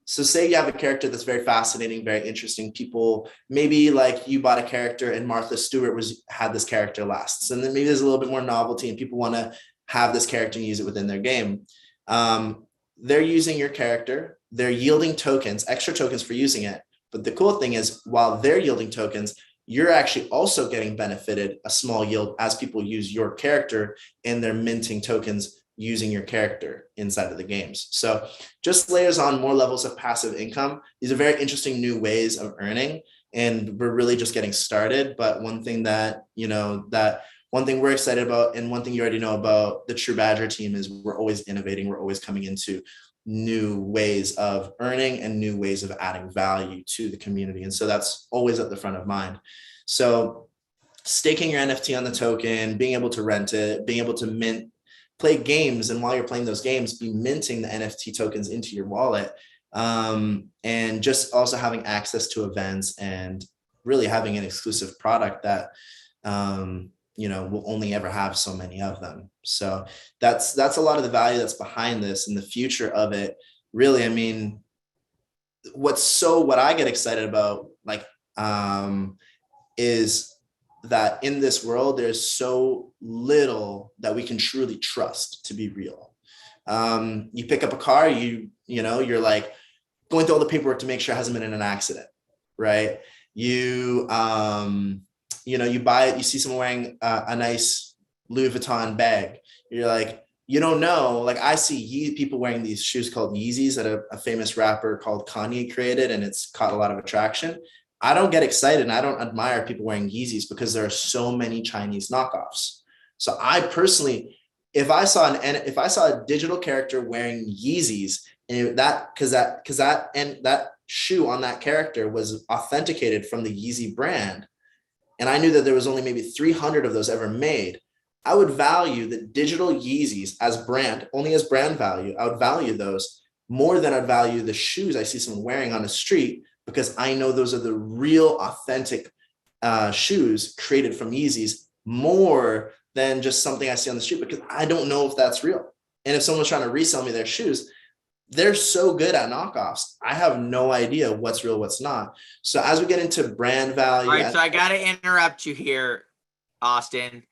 so say you have a character that's very fascinating, very interesting. People, maybe like you bought a character and Martha Stewart had this character last. So then maybe there's a little bit more novelty and people want to have this character and use it within their game. They're using your character. They're yielding tokens, extra tokens for using it. But the cool thing is, while they're yielding tokens, you're actually also getting benefited a small yield as people use your character and they're minting tokens using your character inside of the games. So just layers on more levels of passive income. These are very interesting new ways of earning, and we're really just getting started. But one thing one thing we're excited about, and one thing you already know about the True Badger team, is we're always innovating. We're always coming into new ways of earning and new ways of adding value to the community. And so that's always at the front of mind. So staking your NFT on the token, being able to rent it, being able to play games, and while you're playing those games, be minting the NFT tokens into your wallet, and just also having access to events and really having an exclusive product that will only ever have so many of them. So that's a lot of the value that's behind this and the future of it. Really, I mean, what I get excited about, is that in this world, there's so little that we can truly trust to be real. You pick up a car, you're like going through all the paperwork to make sure it hasn't been in an accident, right? You buy it, you see someone wearing a nice Louis Vuitton bag. You're like, you don't know. Like, I see people wearing these shoes called Yeezys that a famous rapper called Kanye created, and it's caught a lot of attraction. I don't get excited and I don't admire people wearing Yeezys because there are so many Chinese knockoffs. So I personally, if I saw a digital character wearing Yeezys, and that shoe on that character was authenticated from the Yeezy brand, and I knew that there was only maybe 300 of those ever made, I would value the digital Yeezys as brand value. I would value those more than I'd value the shoes I see someone wearing on the street, because I know those are the real authentic shoes created from Yeezys, more than just something I see on the street, because I don't know if that's real. And if someone's trying to resell me their shoes, they're so good at knockoffs, I have no idea what's real, what's not. So as we get into brand value. All right, so I got to interrupt you here, Austin,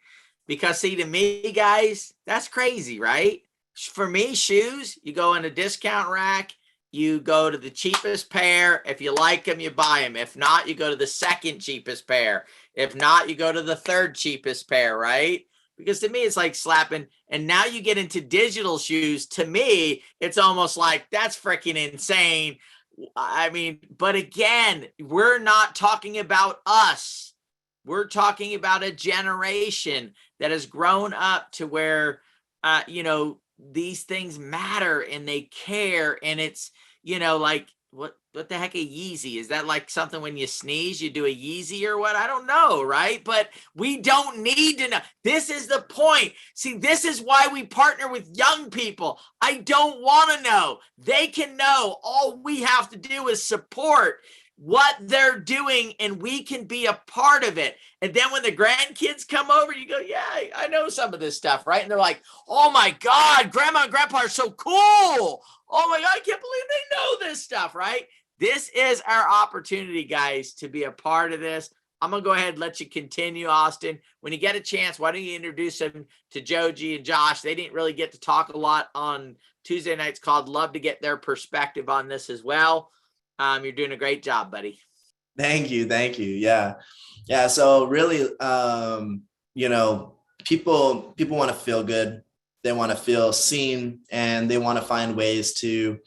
because see, to me, guys, that's crazy, right? For me, shoes, you go in a discount rack, you go to the cheapest pair. If you like them, you buy them. If not, you go to the second cheapest pair. If not, you go to the third cheapest pair, right? Because to me, it's like slapping. And now you get into digital shoes. To me, it's almost like that's freaking insane. I mean, but again, we're not talking about us. We're talking about a generation that has grown up to where, these things matter and they care. And it's, like, what what the heck a Yeezy? Is that like something when you sneeze, you do a Yeezy or what? I don't know, right? But we don't need to know. This is the point. See, this is why we partner with young people. I don't want to know. They can know. All we have to do is support what they're doing, and we can be a part of it. And then when the grandkids come over, you go, yeah, I know some of this stuff, right? And they're like, oh my God, grandma and grandpa are so cool. Oh my God, I can't believe they know this stuff, right? This is our opportunity, guys, to be a part of this. I'm going to go ahead and let you continue, Austin. When you get a chance, why don't you introduce them to Joji and Josh? They didn't really get to talk a lot on Tuesday night's call. I'd love to get their perspective on this as well. You're doing a great job, buddy. Thank you. Yeah. So really, people want to feel good. They want to feel seen, and they want to find ways to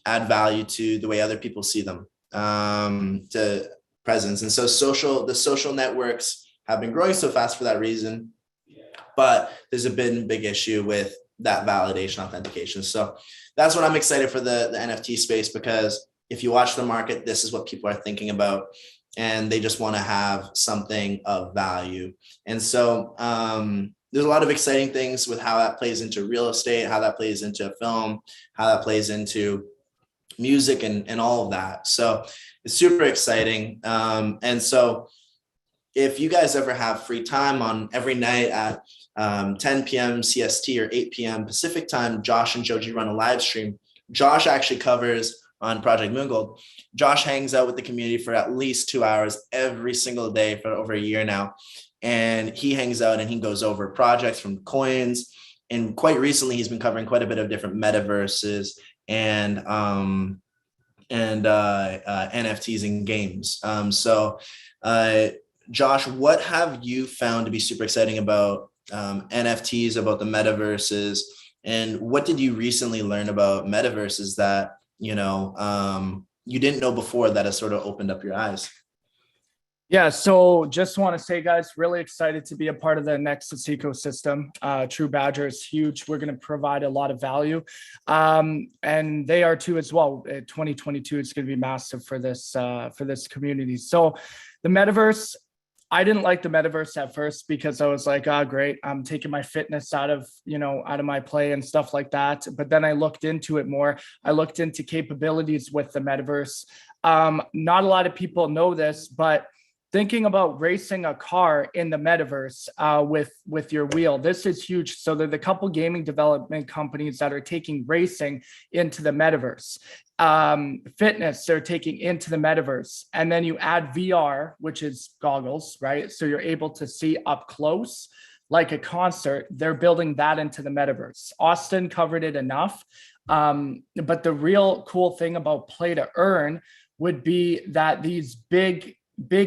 add value to the way other people see them, to presence. And so the social networks have been growing so fast for that reason, but there's been a big issue with that validation authentication. So that's what I'm excited for the NFT space, because if you watch the market, this is what people are thinking about, and they just want to have something of value. And so there's a lot of exciting things with how that plays into real estate, how that plays into film, how that plays into music, and all of that. So it's super exciting. And so if you guys ever have free time on every night at 10 p.m. CST or 8 p.m. Pacific time, Josh and Joji run a live stream. Josh actually covers on Project Moongold. Josh hangs out with the community for at least 2 hours every single day for over a year now. And he hangs out and he goes over projects from coins. And quite recently, he's been covering quite a bit of different metaverses and NFTs and games. Josh, what have you found to be super exciting about NFTs, about the metaverses? And what did you recently learn about metaverses that you didn't know before that has sort of opened up your eyes? Yeah, so just want to say, guys, really excited to be a part of the Nexus ecosystem. True Badger is huge. We're going to provide a lot of value, and they are too as well. 2022 is going to be massive for this community. So the metaverse, I didn't like the metaverse at first because I was like, oh, great, I'm taking my fitness out of my play and stuff like that. But then I looked into it more. I looked into capabilities with the metaverse. Not a lot of people know this, but thinking about racing a car in the metaverse with your wheel, this is huge. So there's a couple gaming development companies that are taking racing into the metaverse. Fitness, they're taking into the metaverse. And then you add VR, which is goggles, right? So you're able to see up close like a concert. They're building that into the metaverse. Austin covered it enough. But the real cool thing about play to earn would be that these big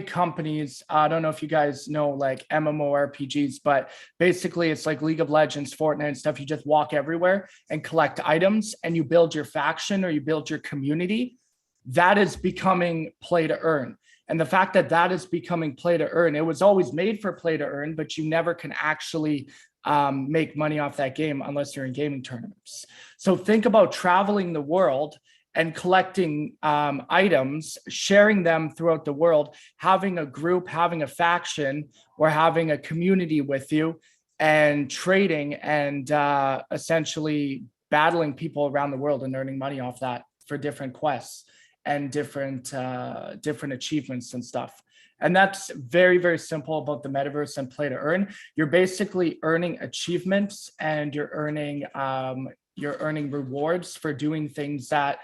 companies, I don't know if you guys know like MMORPGs, but basically it's like League of Legends, Fortnite and stuff. You just walk everywhere and collect items and you build your faction or you build your community. That is becoming play to earn. And the fact that that is becoming play to earn, it was always made for play to earn, but you never can actually make money off that game unless you're in gaming tournaments. So think about traveling the world and collecting items, sharing them throughout the world, having a group, having a faction, or having a community with you, and trading and essentially battling people around the world and earning money off that for different quests and different achievements and stuff. And that's very, very simple about the metaverse and play to earn. You're basically earning achievements and you're earning rewards for doing things that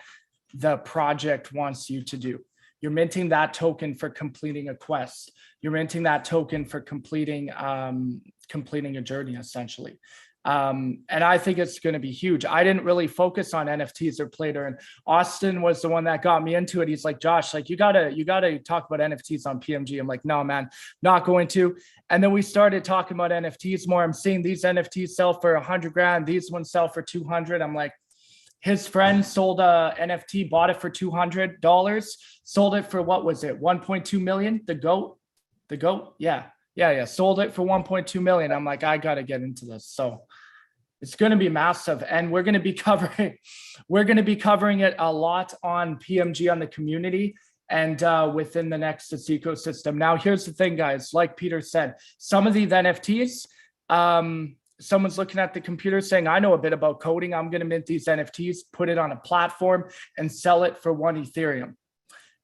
the project wants you to do. You're minting that token for completing a quest. You're minting that token for completing a journey, essentially. And I think it's going to be huge. I didn't really focus on NFTs or play to earn. Austin was the one that got me into it. He's like, Josh, like you gotta talk about NFTs on PMG. I'm like, no, man, not going to. And then we started talking about NFTs more. I'm seeing these NFTs sell for $100,000. These ones sell for 200. I'm like, his friend sold a NFT, bought it for $200, sold it for, what was it, 1.2 million? The goat, yeah. Sold it for 1.2 million. I'm like, I got to get into this. So It's going to be massive, and we're going to be covering it a lot on PMG, on the community, and within the Nexus ecosystem. Now, here's the thing, guys. Like Peter said, some of these NFTs, someone's looking at the computer saying, I know a bit about coding. I'm going to mint these NFTs, put it on a platform, and sell it for 1 Ethereum.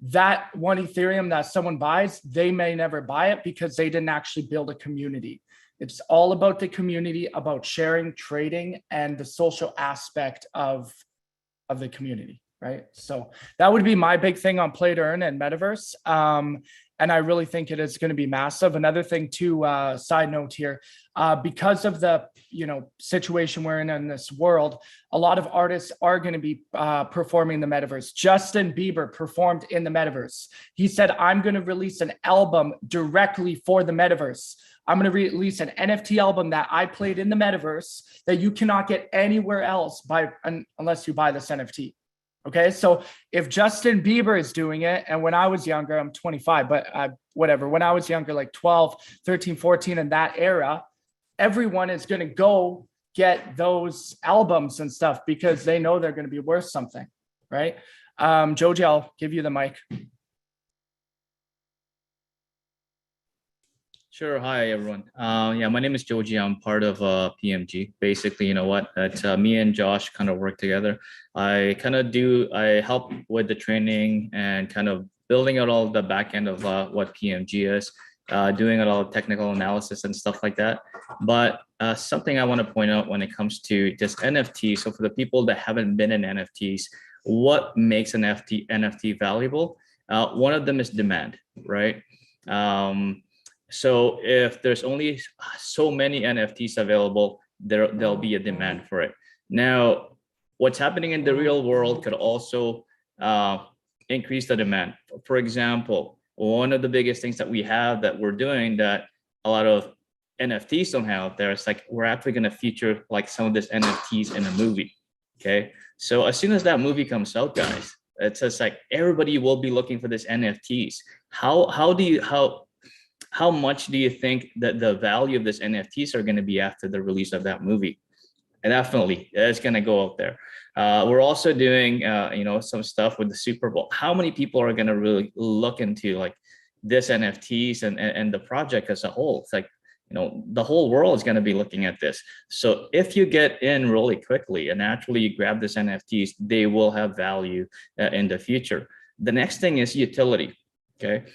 That 1 Ethereum that someone buys, they may never buy it because they didn't actually build a community. It's all about the community, about sharing, trading, and the social aspect of the community, right? So that would be my big thing on play to earn and metaverse. And I really think it is going to be massive. Another thing too, side note here, because of the situation we're in this world, a lot of artists are going to be performing the metaverse. Justin Bieber performed in the metaverse. He said, I'm going to release an album directly for the metaverse. I'm going to release an NFT album that I played in the metaverse that you cannot get anywhere else unless you buy this NFT. Okay, so if Justin Bieber is doing it, and when I was younger, I'm 25, but whatever, when I was younger, like 12, 13, 14, in that era, everyone is going to go get those albums and stuff because they know they're going to be worth something, right? Joji, I'll give you the mic. Sure. Hi, everyone. Yeah, my name is Joji. I'm part of PMG. Basically, me and Josh kind of work together. I help with the training and kind of building out all the back end of what PMG is, doing all the technical analysis and stuff like that. But something I want to point out when it comes to just NFTs. So for the people that haven't been in NFTs, what makes an NFT valuable? One of them is demand, right? So if there's only so many NFTs available, there'll be a demand for it. Now, what's happening in the real world could also increase the demand. For example, one of the biggest things that we're doing that a lot of NFTs don't have out there is like we're actually going to feature like some of this NFTs in a movie. Okay, so as soon as that movie comes out, guys, it's just like everybody will be looking for this NFTs. How much do you think that the value of this NFTs are going to be after the release of that movie? And definitely, it's going to go out there. We're also doing, some stuff with the Super Bowl. How many people are going to really look into like this NFTs and the project as a whole? It's like, the whole world is going to be looking at this. So if you get in really quickly and actually you grab this NFTs, they will have value in the future. The next thing is utility. Okay.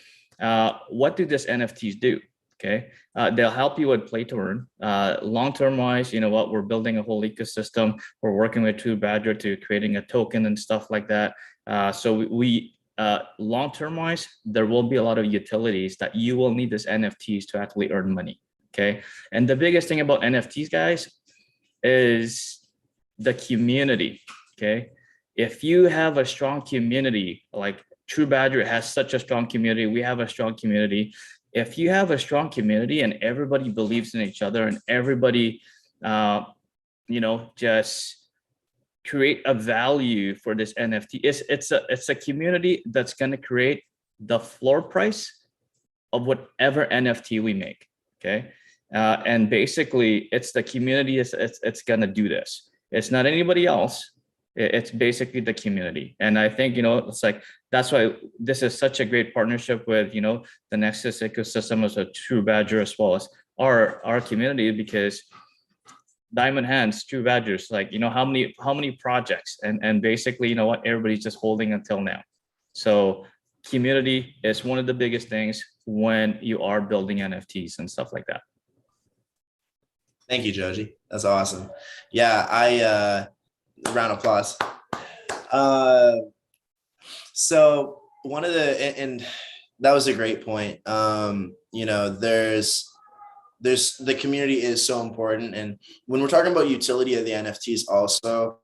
What do these NFTs do? Okay, they'll help you with play to earn. Long-term wise, we're building a whole ecosystem. We're working with True Badger to creating a token and stuff like that. So we long-term wise, there will be a lot of utilities that you will need this NFTs to actually earn money. Okay, and the biggest thing about NFTs, guys, is the community. Okay, if you have a strong community, like True Badger has such a strong community. We have a strong community. If you have a strong community and everybody believes in each other and everybody, just create a value for this NFT, it's a community that's going to create the floor price of whatever NFT we make. Okay, and basically, it's the community. It's going to do this. It's not anybody else. It's basically the community. And I think, it's like, that's why this is such a great partnership with, the Nexus ecosystem as a True Badger, as well as our community, because Diamond Hands, True Badgers, like, how many projects and basically, everybody's just holding until now. So community is one of the biggest things when you are building NFTs and stuff like that. Thank you, Joji. That's awesome. Yeah, round of applause. So one of and that was a great point. There's the community is so important. And when we're talking about utility of the NFTs also,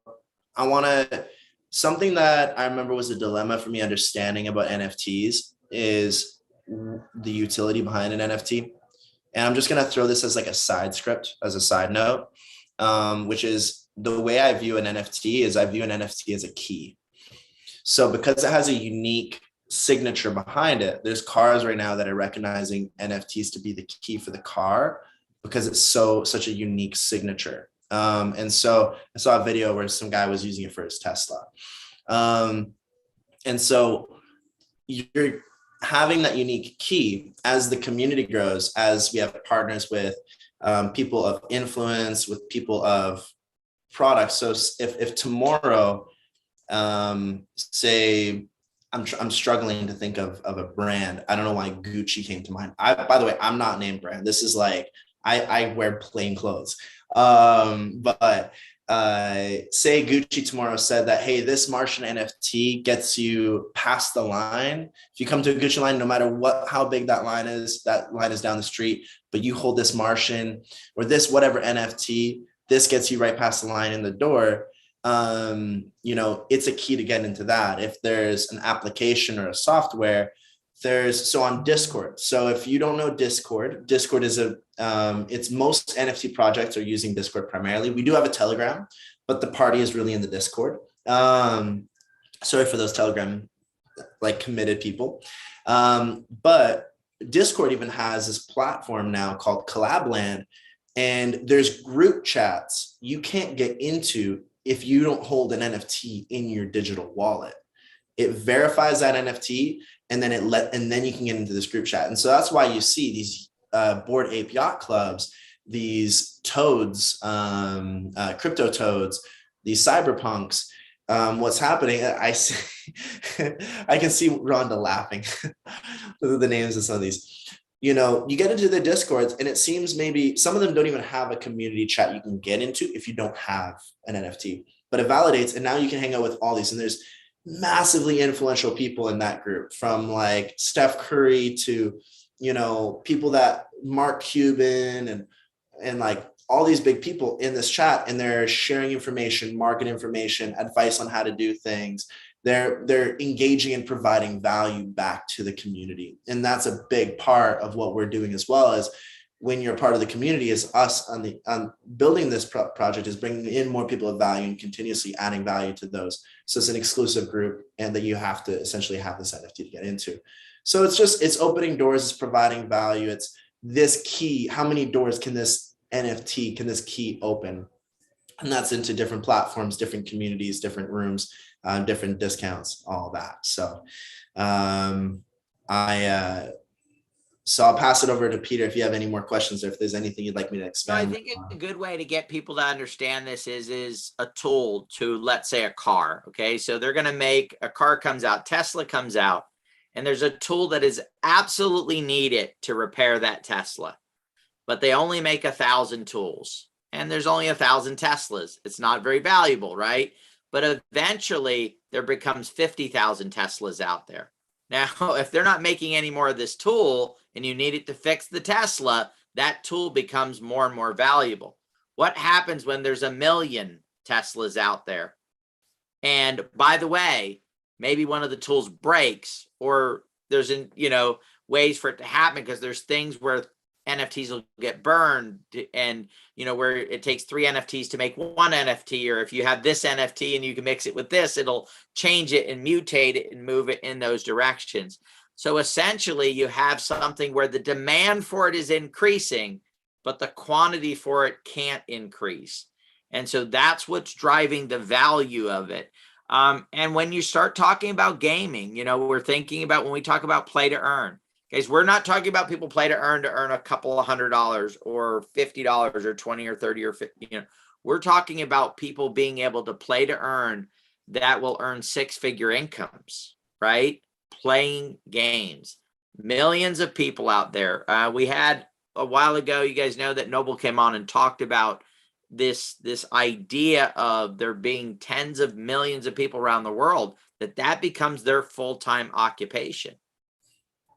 something that I remember was a dilemma for me understanding about NFTs is the utility behind an NFT. And I'm just going to throw this as like a side script, as a side note, which is the way I view an NFT is I view an NFT as a key. So because it has a unique signature behind it, there's cars right now that are recognizing NFTs to be the key for the car because it's such a unique signature. And so I saw a video where some guy was using it for his Tesla. And so you're having that unique key as the community grows, as we have partners with people of influence, with people of products. So if tomorrow, say, I'm struggling to think of a brand. I don't know why Gucci came to mind. By the way, I'm not named brand. This is like, I wear plain clothes. But say Gucci tomorrow said that, hey, this Martian NFT gets you past the line. If you come to a Gucci line, no matter how big that line is down the street, but you hold this Martian or this whatever NFT, this gets you right past the line in the door. It's a key to get into that. If there's an application or a software, so on Discord. So if you don't know Discord is it's most NFT projects are using Discord primarily. We do have a Telegram, but the party is really in the Discord. Sorry for those Telegram like committed people. But Discord even has this platform now called Collabland, and there's group chats you can't get into if you don't hold an NFT in your digital wallet. It verifies that NFT, and then then you can get into this group chat. And so that's why you see these Bored Ape Yacht Clubs, these toads, crypto toads, these cyberpunks. What's happening? I can see Rhonda laughing. The names of some of these. You get into the Discords, and it seems maybe some of them don't even have a community chat you can get into if you don't have an NFT. But it validates, and now you can hang out with all these. And there's massively influential people in that group, from like Steph Curry to, people that Mark Cuban and like all these big people in this chat, and they're sharing information, market information, advice on how to do things. They're engaging and providing value back to the community. And that's a big part of what we're doing as well. As when you're part of the community, is us on building this project, is bringing in more people of value and continuously adding value to those. So it's an exclusive group, and that you have to essentially have this NFT to get into. So it's opening doors, it's providing value. It's this key. How many doors can this NFT, can this key open? And that's into different platforms, different communities, different rooms, different discounts, all that. So I'll pass it over to Peter if you have any more questions, or if there's anything you'd like me to expand. I think a good way to get people to understand this is a tool to, let's say, a car. Okay, so they're going to make a car comes out, Tesla comes out, and there's a tool that is absolutely needed to repair that Tesla, but they only make 1,000 tools, and there's only 1,000 Teslas. It's not very valuable, right? But eventually there becomes 50,000 Teslas out there. Now, if they're not making any more of this tool and you need it to fix the Tesla, that tool becomes more and more valuable. What happens when there's 1 million Teslas out there? And by the way, maybe one of the tools breaks, or there's ways for it to happen, because there's things where NFTs will get burned, and where it takes 3 NFTs to make 1 NFT, or if you have this NFT and you can mix it with this, it'll change it and mutate it and move it in those directions. So essentially you have something where the demand for it is increasing, but the quantity for it can't increase. And so that's what's driving the value of it. And when you start talking about gaming, we're thinking about, when we talk about play to earn, guys, we're not talking about people play to earn a couple of $100 or $50 or 20 or 30 or 50. We're talking about people being able to play to earn that will earn 6-figure incomes, right? Playing games. Millions of people out there. We had a while ago, you guys know that Noble came on and talked about this idea of there being tens of millions of people around the world that becomes their full-time occupation.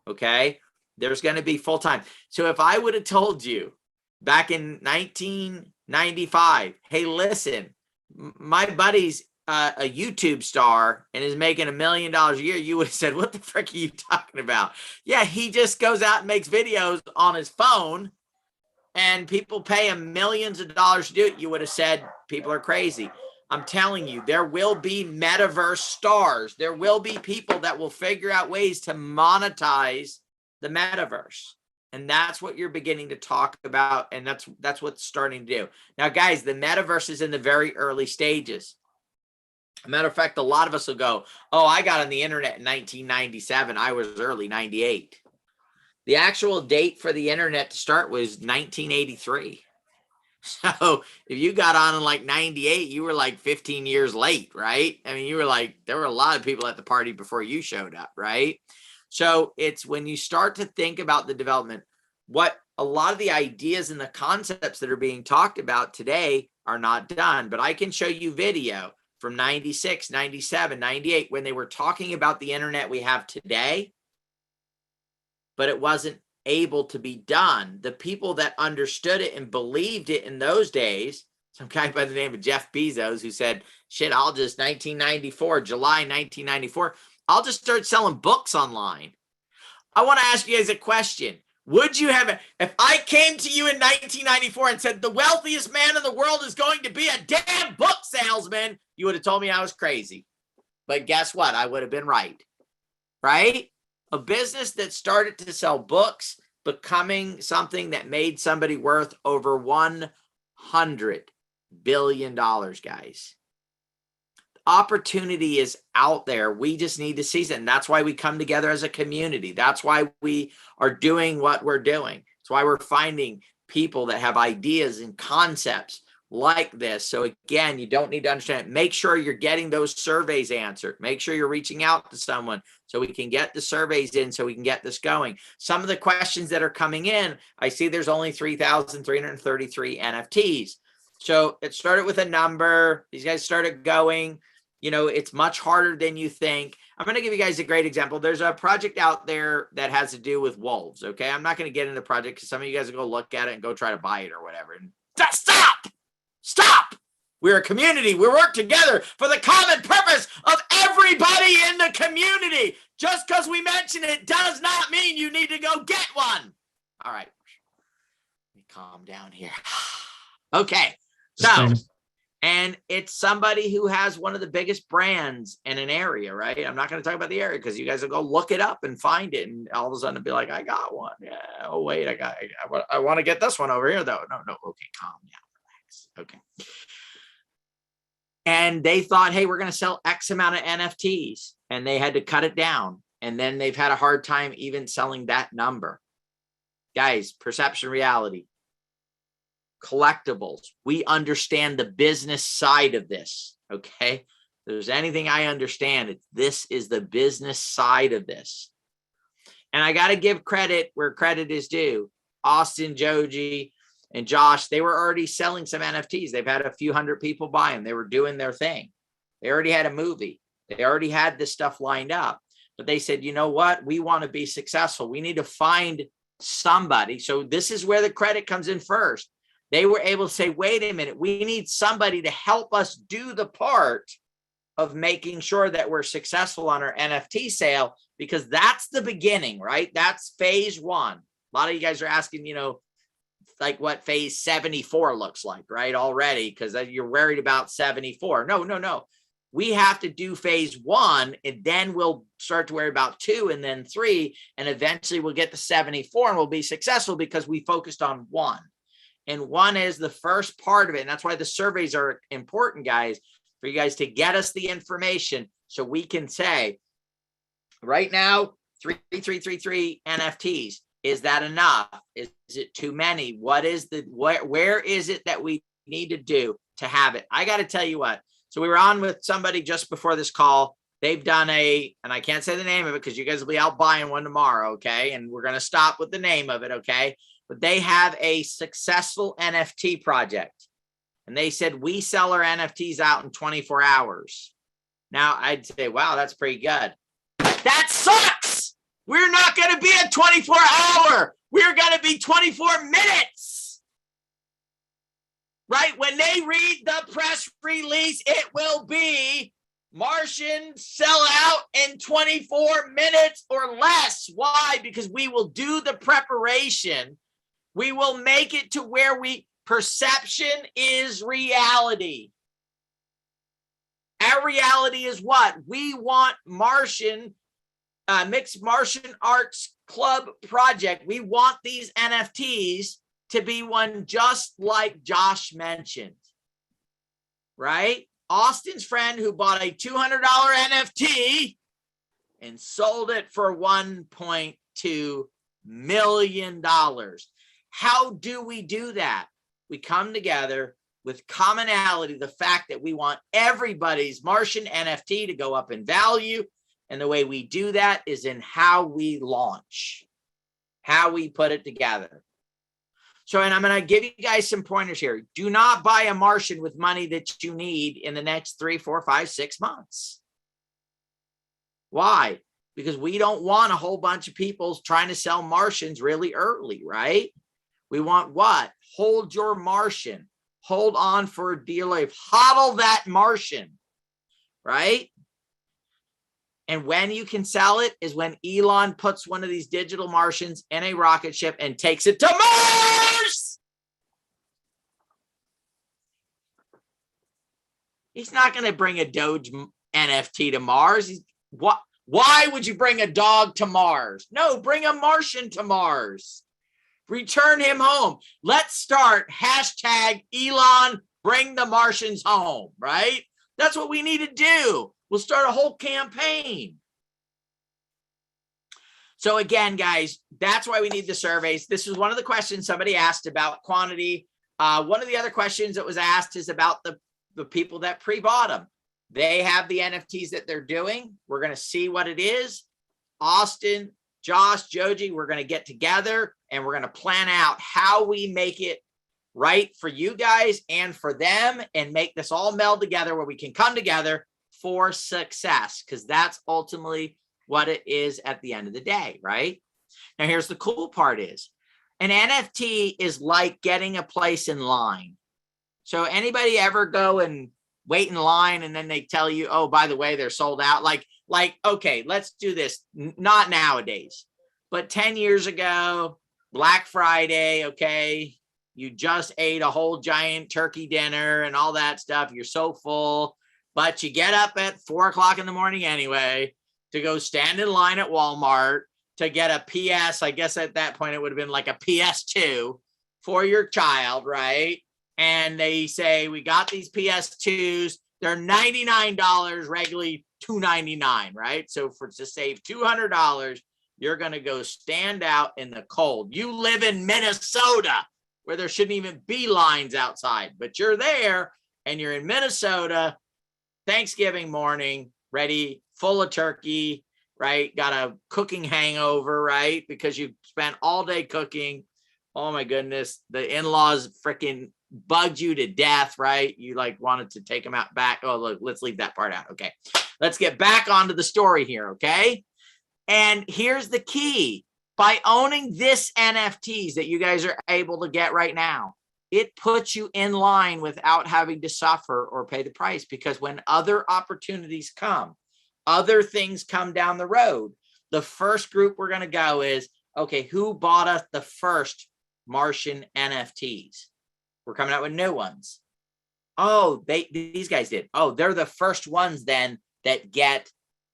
Okay, there's going to be full time. So if I would have told you back in 1995, hey, listen, my buddy's a YouTube star and is making $1 million a year, you would have said, what the frick are you talking about? Yeah, he just goes out and makes videos on his phone, and people pay him millions of dollars to do it. You would have said people are crazy. I'm telling you, there will be metaverse stars. There will be people that will figure out ways to monetize the metaverse. And that's what you're beginning to talk about. And that's what's starting to do. Now, guys, the metaverse is in the very early stages. As a matter of fact, a lot of us will go, oh, I got on the internet in 1997. I was early 98. The actual date for the internet to start was 1983. So if you got on in like 98, you were like 15 years late, right? I mean, you were like, there were a lot of people at the party before you showed up, right? So it's when you start to think about the development, what a lot of the ideas and the concepts that are being talked about today are not done. But I can show you video from 96, 97, 98, when they were talking about the internet we have today, but it wasn't able to be done. The people that understood it and believed it in those days, some guy by the name of Jeff Bezos, who said, shit, I'll just 1994, July 1994, I'll just start selling books online. I want to ask you guys a question. Would you have, if I came to you in 1994 and said, the wealthiest man in the world is going to be a damn book salesman, you would have told me I was crazy. But guess what? I would have been right. Right? A business that started to sell books becoming something that made somebody worth over $100 billion, guys. Opportunity is out there. We just need to seize it. And that's why we come together as a community. That's why we are doing what we're doing. That's why we're finding people that have ideas and concepts like this. So again, you don't need to understand it. Make sure you're getting those surveys answered. Make sure you're reaching out to someone so we can get the surveys in so we can get this going. Some of the questions that are coming in, I see there's only 3,333 NFTs. So it started with a number. These guys started going. You know, it's much harder than you think. I'm going to give you guys a great example. There's a project out there that has to do with wolves. Okay. I'm not going to get into the project because some of you guys will go look at it and go try to buy it or whatever. And stop. We're a community. We work together for the common purpose of everybody in the community. Just because we mention it does not mean you need to go get one. All right. Let me calm down here. Okay. So, and it's somebody who has one of the biggest brands in an area, right? I'm not going to talk about the area because you guys will go look it up and find it. And all of a sudden be like, I got one. Yeah. Oh, wait, I want to get this one over here though. No. Okay. Calm down. Relax. Okay. And they thought, hey, we're going to sell X amount of NFTs, and they had to cut it down. And then they've had a hard time even selling that number. Guys, perception reality. Collectibles. We understand the business side of this. Okay. If there's anything I understand, this is the business side of this. And I got to give credit where credit is due. Austin, Joji, and Josh, they were already selling some NFTs. They've had a few hundred people buy them. They were doing their thing. They already had a movie. They already had this stuff lined up. But they said, you know what? We want to be successful. We need to find somebody. So this is where the credit comes in first. They were able to say, wait a minute, we need somebody to help us do the part of making sure that we're successful on our NFT sale, because that's the beginning, right? That's phase one. A lot of you guys are asking, you know, like what phase 74 looks like, right? Already, because you're worried about 74. No. We have to do phase one, and then we'll start to worry about 2 and then 3. And eventually we'll get to 74 and we'll be successful because we focused on 1. And 1 is the first part of it. And that's why the surveys are important, guys, for you guys to get us the information so we can say, right now, 3,333 NFTs. Is that enough? Is it too many? What is where is it that we need to do to have it? I got to tell you what. So we were on with somebody just before this call. They've done and I can't say the name of it because you guys will be out buying one tomorrow. Okay. And we're going to stop with the name of it. Okay. But they have a successful NFT project. And they said, we sell our NFTs out in 24 hours. Now I'd say, wow, that's pretty good. That sucks. We're not going to be a 24-hour. We're going to be 24 minutes. Right? When they read the press release, it will be Martian sell out in 24 minutes or less. Why? Because we will do the preparation. We will make it to where perception is reality. Our reality is what? We want Martian Mixed Martial Arts Club project, we want these NFTs to be one just like Josh mentioned, right? Austin's friend who bought a $200 NFT and sold it for $1.2 million. How do we do that? We come together with commonality, the fact that we want everybody's Martian NFT to go up in value. And the way we do that is in how we launch, how we put it together. So, and I'm going to give you guys some pointers here. Do not buy a Martian with money that you need in the next 3, 4, 5, 6 months. Why? Because we don't want a whole bunch of people trying to sell Martians really early, right? We want what? Hold your Martian. Hold on for a dear life. Hodl that Martian, right? And when you can sell it is when Elon puts one of these digital Martians in a rocket ship and takes it to Mars. He's not going to bring a Doge NFT to Mars. Why would you bring a dog to Mars? No, bring a Martian to Mars. Return him home. Let's start hashtag Elon bring the Martians home, right? That's what we need to do. We'll start a whole campaign. So again, guys, that's why we need the surveys. This was one of the questions somebody asked about quantity. One of the other questions that was asked is about the people that pre-bought them. They have the NFTs that they're doing. We're going to see what it is. Austin, Josh, Joji, we're going to get together and we're going to plan out how we make it right for you guys and for them and make this all meld together where we can come together for success, because that's ultimately what it is at the end of the day, right? Now, here's the cool part is an NFT is like getting a place in line. So anybody ever go and wait in line and then they tell you, oh, by the way, they're sold out? Like, okay, let's do this. Not nowadays, but 10 years ago, Black Friday, okay, you just ate a whole giant turkey dinner and all that stuff. You're so full, but you get up at 4 o'clock in the morning anyway to go stand in line at Walmart to get a PS. I guess at that point it would have been like a PS2 for your child, right? And they say, we got these PS2s. They're $99, regularly $299, right? So to save $200, you're going to go stand out in the cold. You live in Minnesota where there shouldn't even be lines outside, but you're there and you're in Minnesota, Thanksgiving morning, ready, full of turkey, right? Got a cooking hangover, right? Because you spent all day cooking. Oh my goodness. The in-laws freaking bugged you to death, right? You like wanted to take them out back. Oh, look, let's leave that part out. Okay. Let's get back onto the story here. Okay. And here's the key. By owning this NFTs that you guys are able to get right now, it puts you in line without having to suffer or pay the price, because when other opportunities come, other things come down the road, the first group we're going to go is, okay, who bought us the first Martian NFTs? We're coming out with new ones. Oh, these guys did. Oh, they're the first ones then that get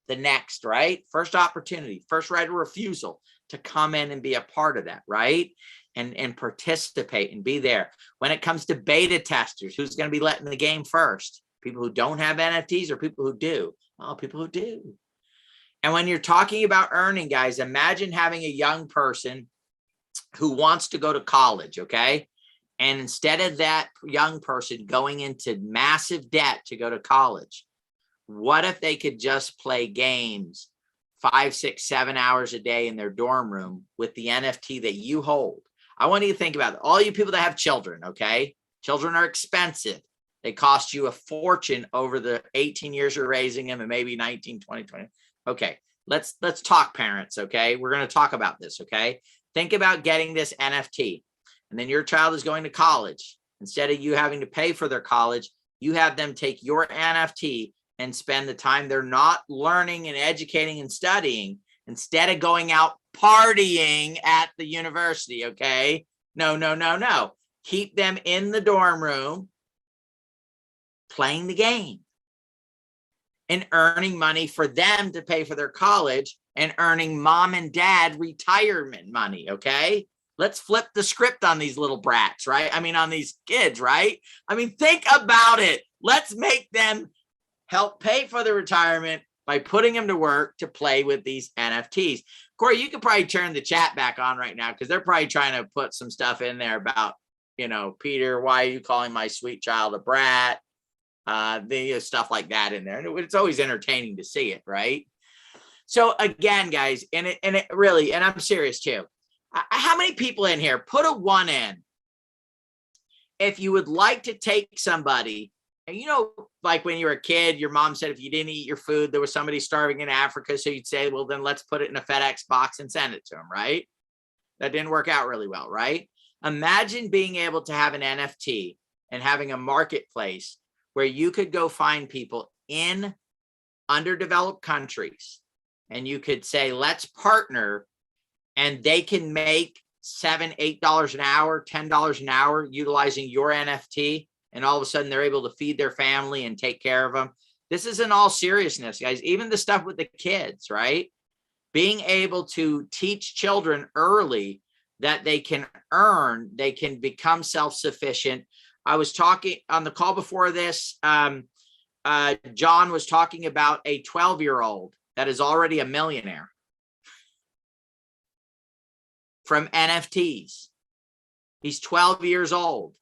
the next, right? First opportunity, first right of refusal to come in and be a part of that, right? And participate and be there. When it comes to beta testers, who's going to be letting the game first? People who don't have NFTs or people who do? Oh, people who do. And when you're talking about earning, guys, imagine having a young person who wants to go to college, okay? And instead of that young person going into massive debt to go to college, what if they could just play games 5, 6, 7 hours a day in their dorm room with the NFT that you hold? I want you to think about it. All you people that have children, okay? Children are expensive. They cost you a fortune over the 18 years you're raising them and maybe 19, 20, 20. Okay, let's talk parents, okay? We're going to talk about this, okay? Think about getting this NFT. And then your child is going to college. Instead of you having to pay for their college, you have them take your NFT and spend the time they're not learning and educating and studying instead of going out partying at the university, okay? No. Keep them in the dorm room playing the game and earning money for them to pay for their college and earning mom and dad retirement money. Okay. Let's flip the script on these little brats, right? I mean, on these kids, right? I mean, think about it. Let's make them help pay for the retirement by putting them to work to play with these NFTs. Corey, you could probably turn the chat back on right now because they're probably trying to put some stuff in there about, Peter, why are you calling my sweet child a brat? Stuff like that in there. And it's always entertaining to see it, right? So again, guys, and it really, and I'm serious too. How many people in here put a 1 in if you would like to take somebody, and like when you were a kid, your mom said if you didn't eat your food, there was somebody starving in Africa. So you'd say, well, then let's put it in a FedEx box and send it to them, right? That didn't work out really well, right? Imagine being able to have an NFT and having a marketplace where you could go find people in underdeveloped countries and you could say, let's partner, and they can make $7, $8 an hour, $10 an hour utilizing your NFT. And all of a sudden they're able to feed their family and take care of them. This is in all seriousness, guys, even the stuff with the kids, right? Being able to teach children early that they can earn, they can become self-sufficient. I was talking on the call before this, John was talking about a 12-year-old that is already a millionaire from NFTs. He's 12 years old.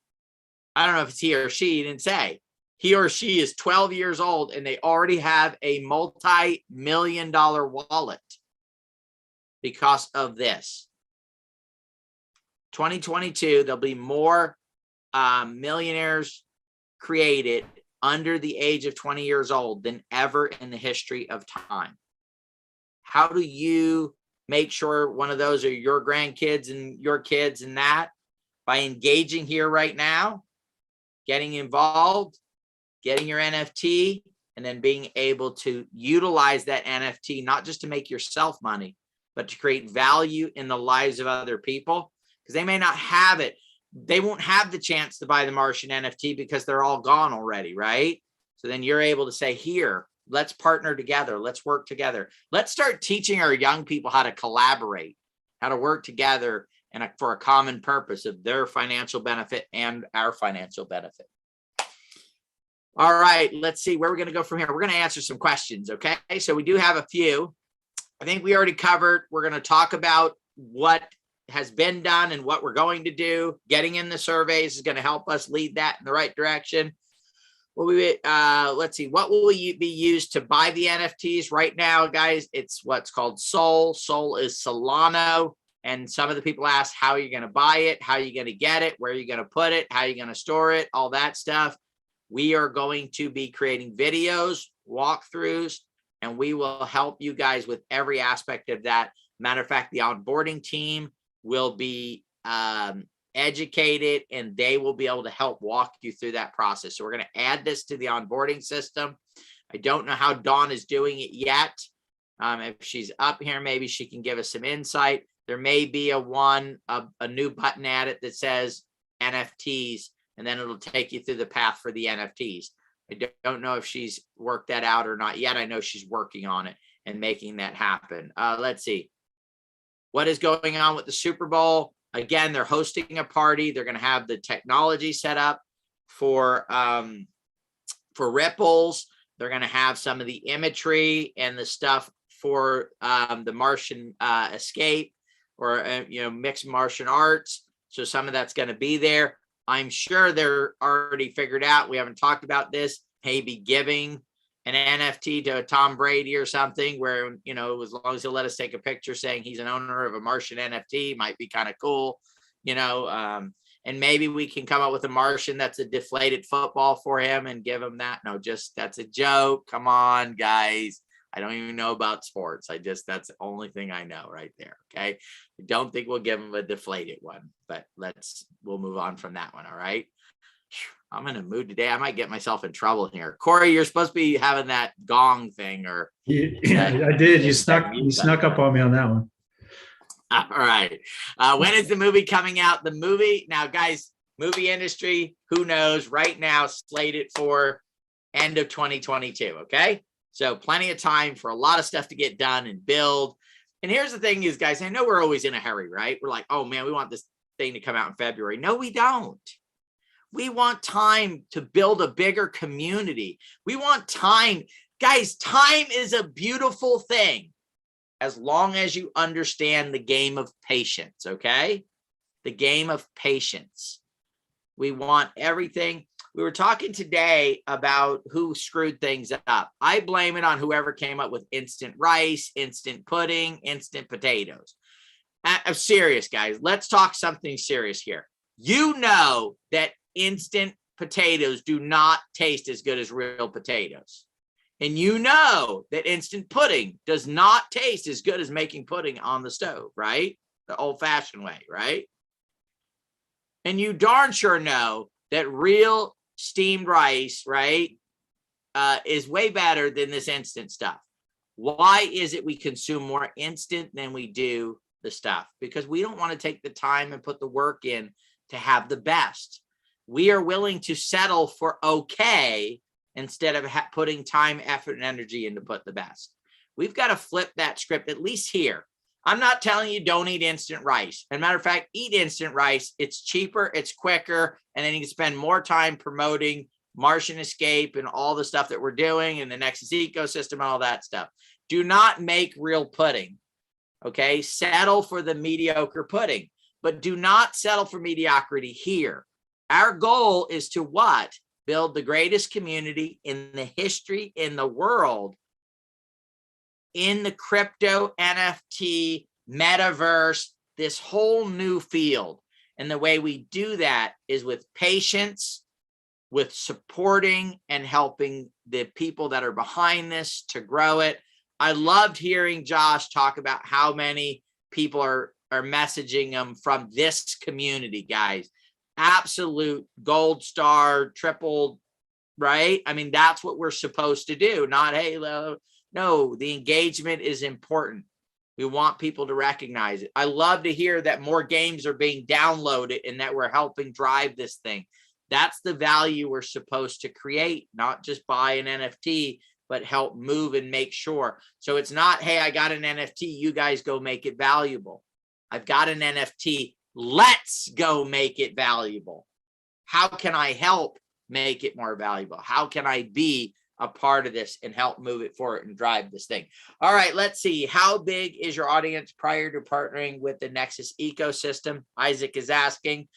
I don't know if it's he or she, he didn't say. He or she is 12 years old and they already have a multi-million-dollar wallet because of this. 2022, there'll be more millionaires created under the age of 20 years old than ever in the history of time. How do you make sure one of those are your grandkids and your kids and that? By engaging here right now, getting involved, getting your NFT, and then being able to utilize that NFT, not just to make yourself money, but to create value in the lives of other people, because they may not have it. They won't have the chance to buy the Martian NFT because they're all gone already, right? So then you're able to say, here, let's partner together. Let's work together. Let's start teaching our young people how to collaborate, how to work together and for a common purpose of their financial benefit and our financial benefit. All right, let's see where we're going to go from here. We're going to answer some questions, okay? So we do have a few. I think we already covered. We're going to talk about what has been done and what we're going to do. Getting in the surveys is going to help us lead that in the right direction. Well, let's see, what will be used to buy the NFTs right now, guys? It's what's called Sol. Sol is Solano. And some of the people ask, how are you going to buy it? How are you going to get it? Where are you going to put it? How are you going to store it? All that stuff. We are going to be creating videos, walkthroughs, and we will help you guys with every aspect of that. Matter of fact, the onboarding team will be educated and they will be able to help walk you through that process. So we're going to add this to the onboarding system. I don't know how Dawn is doing it yet. If she's up here, maybe she can give us some insight. There may be a new button added that says NFTs, and then it'll take you through the path for the NFTs. I don't know if she's worked that out or not yet. I know she's working on it and making that happen. Let's see. What is going on with the Super Bowl? Again, they're hosting a party. They're going to have the technology set up for ripples. They're going to have some of the imagery and the stuff for the Martian escape or mixed Martian arts. So some of that's going to be there. I'm sure they're already figured out. We haven't talked about this. Maybe giving an NFT to a Tom Brady or something where, as long as he'll let us take a picture saying he's an owner of a Martian NFT, might be kind of cool, and maybe we can come up with a Martian that's a deflated football for him and give him that. No, that's a joke. Come on, guys. I don't even know about sports. That's the only thing I know right there. Okay. I don't think we'll give him a deflated one, but we'll move on from that one. All right. I'm in a mood today. I might get myself in trouble here. Corey, you're supposed to be having that gong thing or. Yeah, I did. You snuck up on me on that one. All right. When is the movie coming out? The movie now, guys, movie industry, who knows right now, slated for end of 2022. Okay. So plenty of time for a lot of stuff to get done and build. And here's the thing is, guys, I know we're always in a hurry, right? We're like, oh man, we want this thing to come out in February. No, we don't. We want time to build a bigger community. We want time. Guys, time is a beautiful thing as long as you understand the game of patience, okay? The game of patience. We want everything. We were talking today about who screwed things up. I blame it on whoever came up with instant rice, instant pudding, instant potatoes. I'm serious, guys. Let's talk something serious here. You know that instant potatoes do not taste as good as real potatoes. And you know that instant pudding does not taste as good as making pudding on the stove, right? The old-fashioned way, right? And you darn sure know that real steamed rice, right, is way better than this instant stuff. Why is it we consume more instant than we do the stuff? Because we don't want to take the time and put the work in to have the best. We are willing to settle for okay instead of putting time, effort, and energy in to put the best. We've got to flip that script, at least here. I'm not telling you don't eat instant rice. As a matter of fact, eat instant rice. It's cheaper, it's quicker, and then you can spend more time promoting Martian Escape and all the stuff that we're doing and the Nexus ecosystem and all that stuff. Do not make real pudding, okay? Settle for the mediocre pudding, but do not settle for mediocrity here. Our goal is to what? Build the greatest community in the history in the world in the crypto, NFT, metaverse, this whole new field. And the way we do that is with patience, with supporting and helping the people that are behind this to grow it. I loved hearing Josh talk about how many people are messaging him from this community, guys. Absolute gold star, triple, right? I mean, that's what we're supposed to do. Not, hey, no, the engagement is important. We want people to recognize it. I love to hear that more games are being downloaded and that we're helping drive this thing. That's the value we're supposed to create, not just buy an NFT, but help move and make sure. So it's not, hey, I got an NFT, you guys go make it valuable. I've got an NFT, let's go make it valuable. How can I help make it more valuable? How can I be a part of this and help move it forward and drive this thing? All right, let's see. How big is your audience prior to partnering with the Nexus ecosystem? Isaac is asking.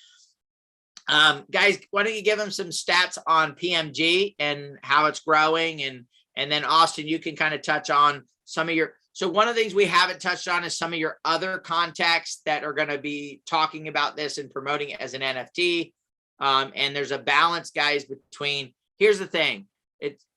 Guys, why don't you give them some stats on PMG and how it's growing? And then Austin, you can kind of touch on some of your, so one of the things we haven't touched on is some of your other contacts that are going to be talking about this and promoting it as an NFT. And there's a balance, guys, between, here's the thing,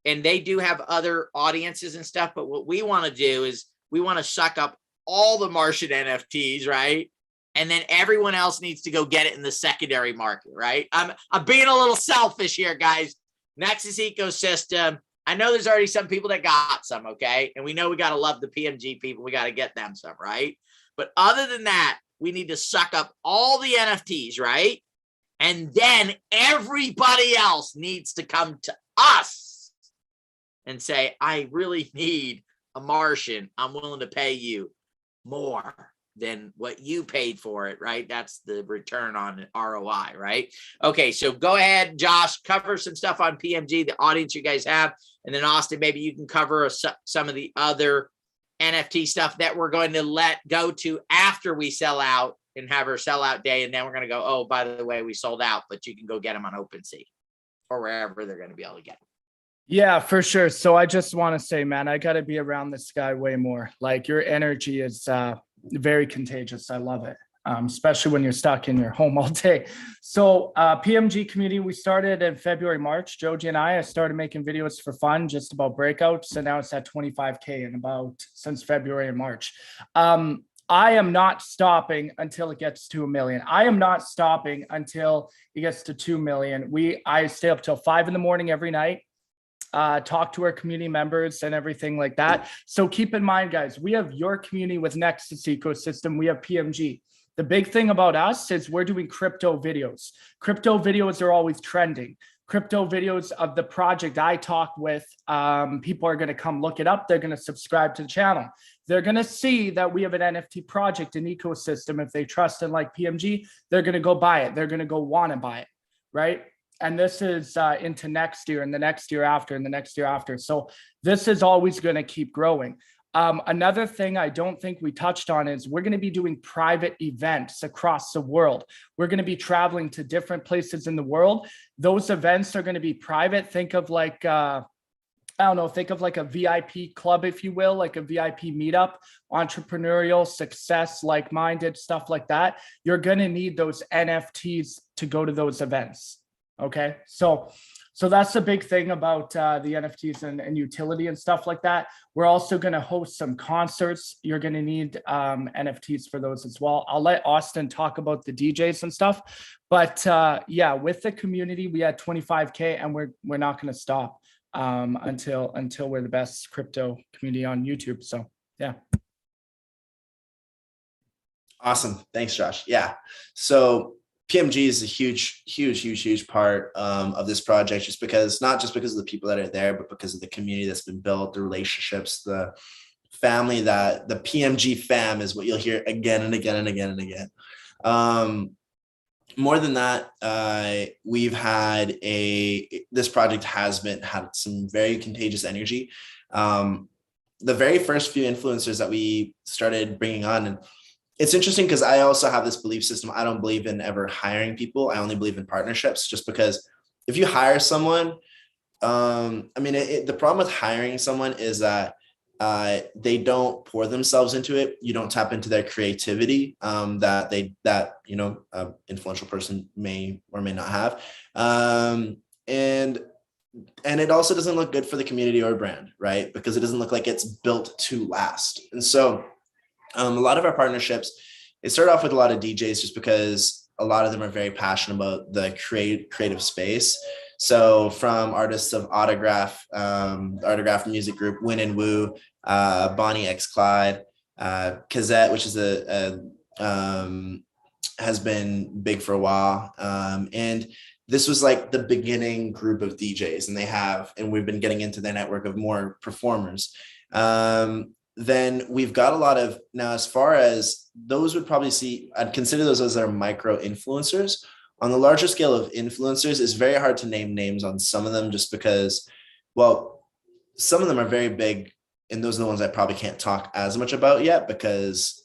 and they do have other audiences and stuff, but what we want to do is we want to suck up all the Martian NFTs, right? And then everyone else needs to go get it in the secondary market, right? I'm being a little selfish here, guys. Nexus ecosystem. I know there's already some people that got some, okay? And we know we got to love the PMG people. We got to get them some, right? But other than that, we need to suck up all the NFTs, right? And then everybody else needs to come to us and say, I really need a Martian. I'm willing to pay you more than what you paid for it, right? That's the return on ROI, right? Okay, so go ahead, Josh, cover some stuff on PMG, the audience you guys have. And then Austin, maybe you can cover some of the other NFT stuff that we're going to let go to after we sell out and have our sellout day. And then we're going to go, oh, by the way, we sold out, but you can go get them on OpenSea or wherever they're going to be able to get them. Yeah, for sure. So I just want to say, man, I got to be around this guy way more. Like your energy is very contagious. I love it, especially when you're stuck in your home all day. So PMG community, we started in February, March. Joji and I started making videos for fun, just about breakouts. And now it's at 25K in since February and March. I am not stopping until it gets to 1 million. I am not stopping until it gets to 2 million. I stay up till 5 a.m. every night. Talk to our community members and everything like that. So keep in mind, guys, we have your community with Nexus ecosystem. We have PMG. The big thing about us is we're doing crypto videos. Crypto videos are always trending. crypto videos of the project I talk with, people are going to come look it up. They're going to subscribe to the channel. They're going to see that we have an NFT project, an ecosystem. If they trust in like PMG, they're going to go buy it. They're going to go want to buy it, right? And this is into next year and the next year after and the next year after. So this is always going to keep growing. Another thing I don't think we touched on is we're going to be doing private events across the world. We're going to be traveling to different places in the world. Those events are going to be private. Think of like, I don't know, think of like a VIP club, if you will, like a VIP meetup, entrepreneurial success, like-minded stuff like that. You're going to need those NFTs to go to those events. Okay. So that's the big thing about the NFTs and utility and stuff like that. We're also going to host some concerts. You're going to need NFTs for those as well. I'll let Austin talk about the DJs and stuff. But yeah, with the community, we had 25K and we're not going to stop until we're the best crypto community on YouTube. So yeah. Awesome. Thanks, Josh. Yeah. So PMG is a huge part of this project, not just because of the people that are there, but because of the community that's been built, the relationships, the family, that the PMG fam is what you'll hear again and again and again and again. More than that, this project has had some very contagious energy. The very first few influencers that we started bringing on, and it's interesting because I also have this belief system. I don't believe in ever hiring people. I only believe in partnerships, just because if you hire someone, the problem with hiring someone is that they don't pour themselves into it. You don't tap into their creativity that influential person may or may not have. And it also doesn't look good for the community or brand, right? Because it doesn't look like it's built to last. And so a lot of our partnerships, it started off with a lot of DJs just because a lot of them are very passionate about the creative space. So from artists of Autograph, the Autograph music group, Win and Woo, Bonnie X Clyde, Kazette, which is has been big for a while. And this was like the beginning group of DJs, and we've been getting into their network of more performers. Then we've got a lot of, now as far as those I'd consider those as our micro influencers. On the larger scale of influencers, it's very hard to name names on some of them just because, well, some of them are very big, and those are the ones I probably can't talk as much about yet, because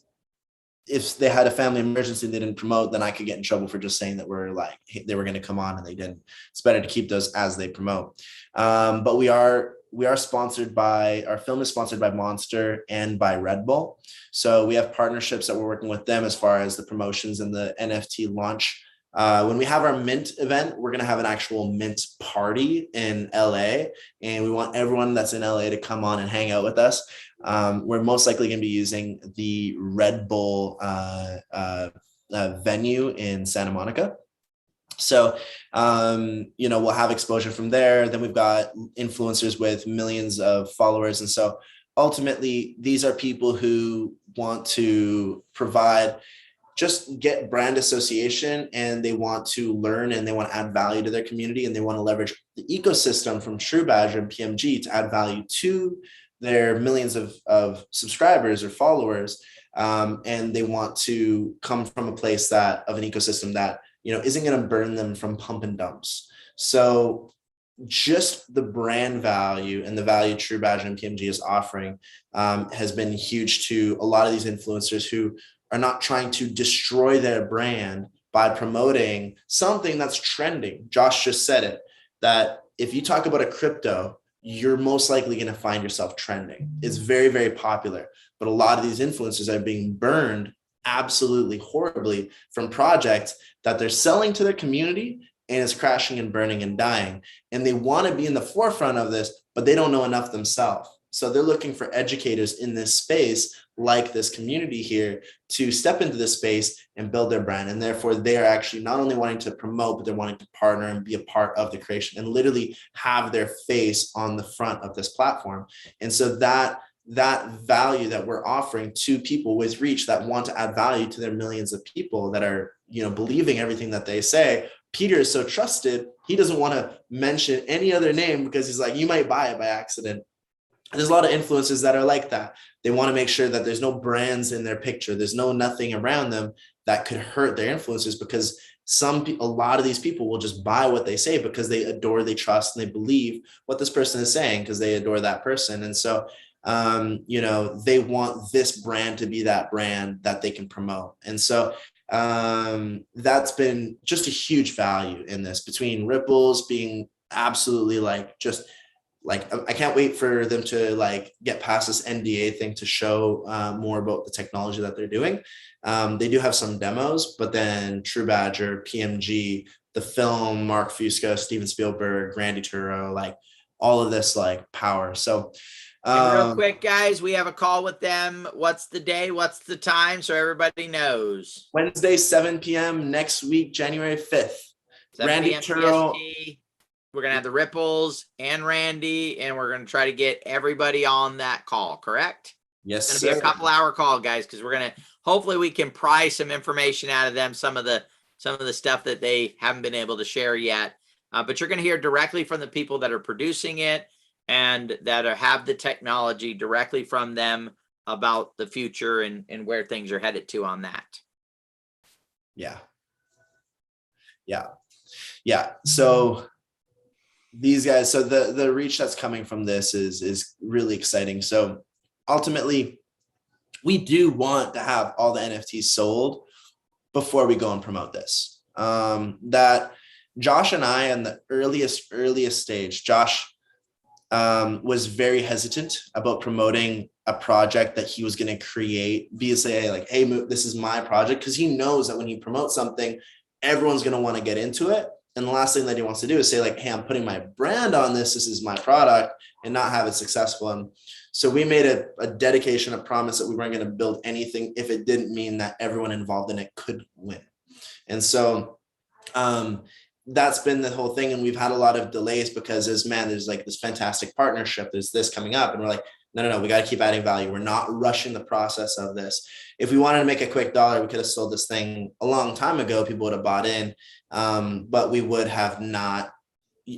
if they had a family emergency and they didn't promote, then I could get in trouble for just saying that they were going to come on and they didn't. It's better to keep those as they promote. But we are sponsored by, our film is sponsored by Monster and by Red Bull. So we have partnerships that we're working with them as far as the promotions and the NFT launch. When we have our Mint event, we're going to have an actual Mint party in LA, and we want everyone that's in LA to come on and hang out with us. We're most likely going to be using the Red Bull venue in Santa Monica. So, we'll have exposure from there. Then we've got influencers with millions of followers. And so ultimately, these are people who want to get brand association, and they want to learn, and they want to add value to their community, and they want to leverage the ecosystem from True Badger and PMG to add value to their millions of subscribers or followers. And they want to come from a place of an ecosystem that isn't going to burn them from pump and dumps. So just the brand value and the value True Badger and PMG is offering has been huge to a lot of these influencers who are not trying to destroy their brand by promoting something that's trending. Josh just said it, that if you talk about a crypto, you're most likely going to find yourself trending. It's very, very popular, but a lot of these influencers are being burned absolutely horribly from projects that they're selling to their community, and it's crashing and burning and dying. And they want to be in the forefront of this, but they don't know enough themselves. So they're looking for educators in this space, like this community here, to step into this space and build their brand. And therefore, they are actually not only wanting to promote, but they're wanting to partner and be a part of the creation and literally have their face on the front of this platform. And so that value that we're offering to people with reach that want to add value to their millions of people that are, believing everything that they say, Peter is so trusted, he doesn't want to mention any other name because he's like, you might buy it by accident. And there's a lot of influencers that are like that. They want to make sure that there's no brands in their picture. There's nothing around them that could hurt their influences, because a lot of these people will just buy what they say because they adore, they trust, and they believe what this person is saying because they adore that person. And so, they want this brand to be that brand that they can promote. And so that's been just a huge value in this, between Ripples being absolutely I can't wait for them to get past this NDA thing to show more about the technology that they're doing. They do have some demos, but then True Badger, PMG, the film, Mark Fusco, Steven Spielberg, Randy Turo, all of this power. So and real quick, guys, we have a call with them. What's the day? What's the time? So everybody knows. Wednesday, 7 p.m. next week, January 5th. 7 Randy p.m. Turo. PST. We're going to have the Ripples and Randy, and we're going to try to get everybody on that call, correct? Yes, It's going to be a couple hour call, guys, because we're going to, hopefully we can pry some information out of them, some of the stuff that they haven't been able to share yet. But you're going to hear directly from the people that are producing it and that have the technology directly from them about the future and where things are headed to on that. Yeah. So these guys, so the reach that's coming from this is really exciting. So ultimately, we do want to have all the NFTs sold before we go and promote this. That Josh and I, in the earliest stage, Josh was very hesitant about promoting a project that he was going to create, hey, this is my project, because he knows that when he promotes something, everyone's going to want to get into it. And the last thing that he wants to do is say hey, I'm putting my brand on this. This is my product, and not have it successful. And so we made a dedication, a promise that we weren't going to build anything if it didn't mean that everyone involved in it could win. And so that's been the whole thing. And we've had a lot of delays because there's this fantastic partnership. There's this coming up. And we're like, no, we got to keep adding value. We're not rushing the process of this. If we wanted to make a quick dollar, we could have sold this thing a long time ago. People would have bought in, but we would have not.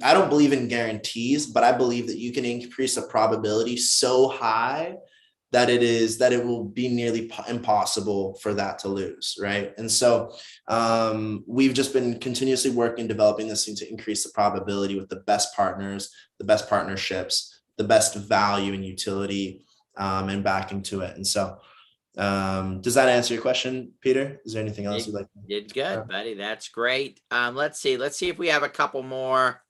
I don't believe in guarantees, but I believe that you can increase the probability so high that it will be nearly impossible for that to lose, right? And so we've just been continuously working, developing this thing to increase the probability with the best partners, the best partnerships, the best value and utility and backing to it. And so does that answer your question, Peter? Is there anything else you'd like? Did good, buddy. That's great. Let's see if we have a couple more.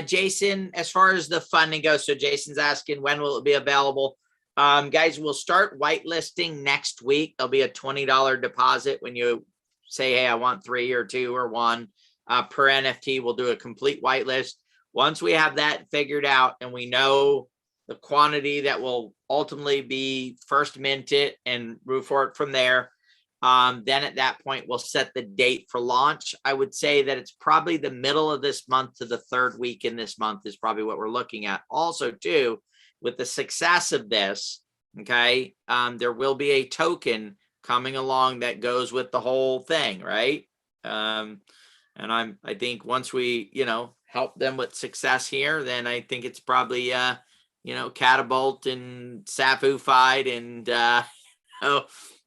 Jason, as far as the funding goes, so Jason's asking, when will it be available? Guys, we'll start whitelisting next week. There'll be a $20 deposit when you say, hey, I want 3 or 2 or 1 per NFT. We'll do a complete whitelist. Once we have that figured out and we know the quantity that will ultimately be first minted and move forward from there, then at that point, we'll set the date for launch. I would say that it's probably the middle of this month to the 3rd week in this month is probably what we're looking at. Also, too, with the success of this, okay, there will be a token coming along that goes with the whole thing, right? And I think once we, help them with success here, then I think it's probably, Catapult and Safu-fied and,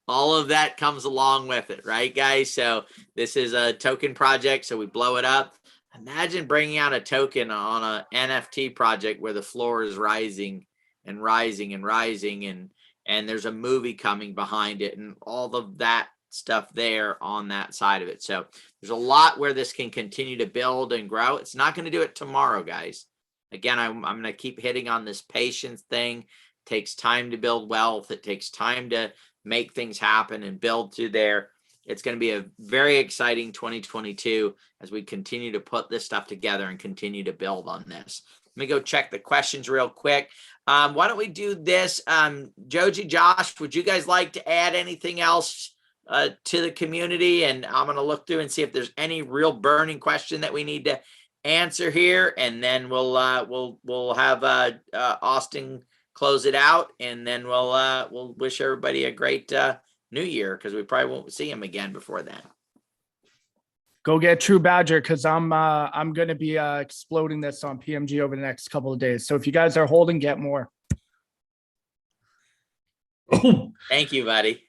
all of that comes along with it, right, guys? So this is a token project, so we blow it up. Imagine bringing out a token on a NFT project where the floor is rising and rising and rising, and there's a movie coming behind it and all of that stuff there on that side of it. So there's a lot where this can continue to build and grow. It's not going to do it tomorrow, guys. Again, I'm going to keep hitting on this patience thing. It takes time to build wealth. It takes time to make things happen and build to there. It's going to be a very exciting 2022 as we continue to put this stuff together and continue to build on this. Let me go check the questions real quick. Why don't we do this? Joji, Josh, would you guys like to add anything else to the community? And I'm going to look through and see if there's any real burning question that we need to answer here, and then we'll have Austin close it out, and then we'll wish everybody a great new year, because we probably won't see him again before then. Go get True Badger, because I'm going to be exploding this on PMG over the next couple of days. So if you guys are holding, get more. Thank you, buddy.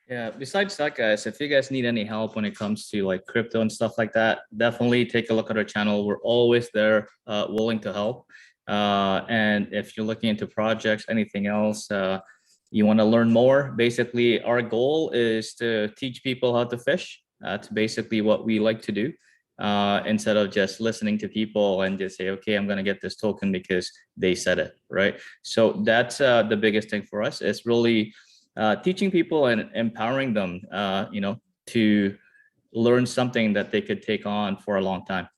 Yeah, besides that, guys, if you guys need any help when it comes to like crypto and stuff like that, definitely take a look at our channel. We're always there, willing to help. And if you're looking into projects, anything else, you want to learn more, basically our goal is to teach people how to fish. That's basically what we like to do, instead of just listening to people and just say, okay, I'm going to get this token because they said it, right? So that's the biggest thing for us, is really teaching people and empowering them, to learn something that they could take on for a long time.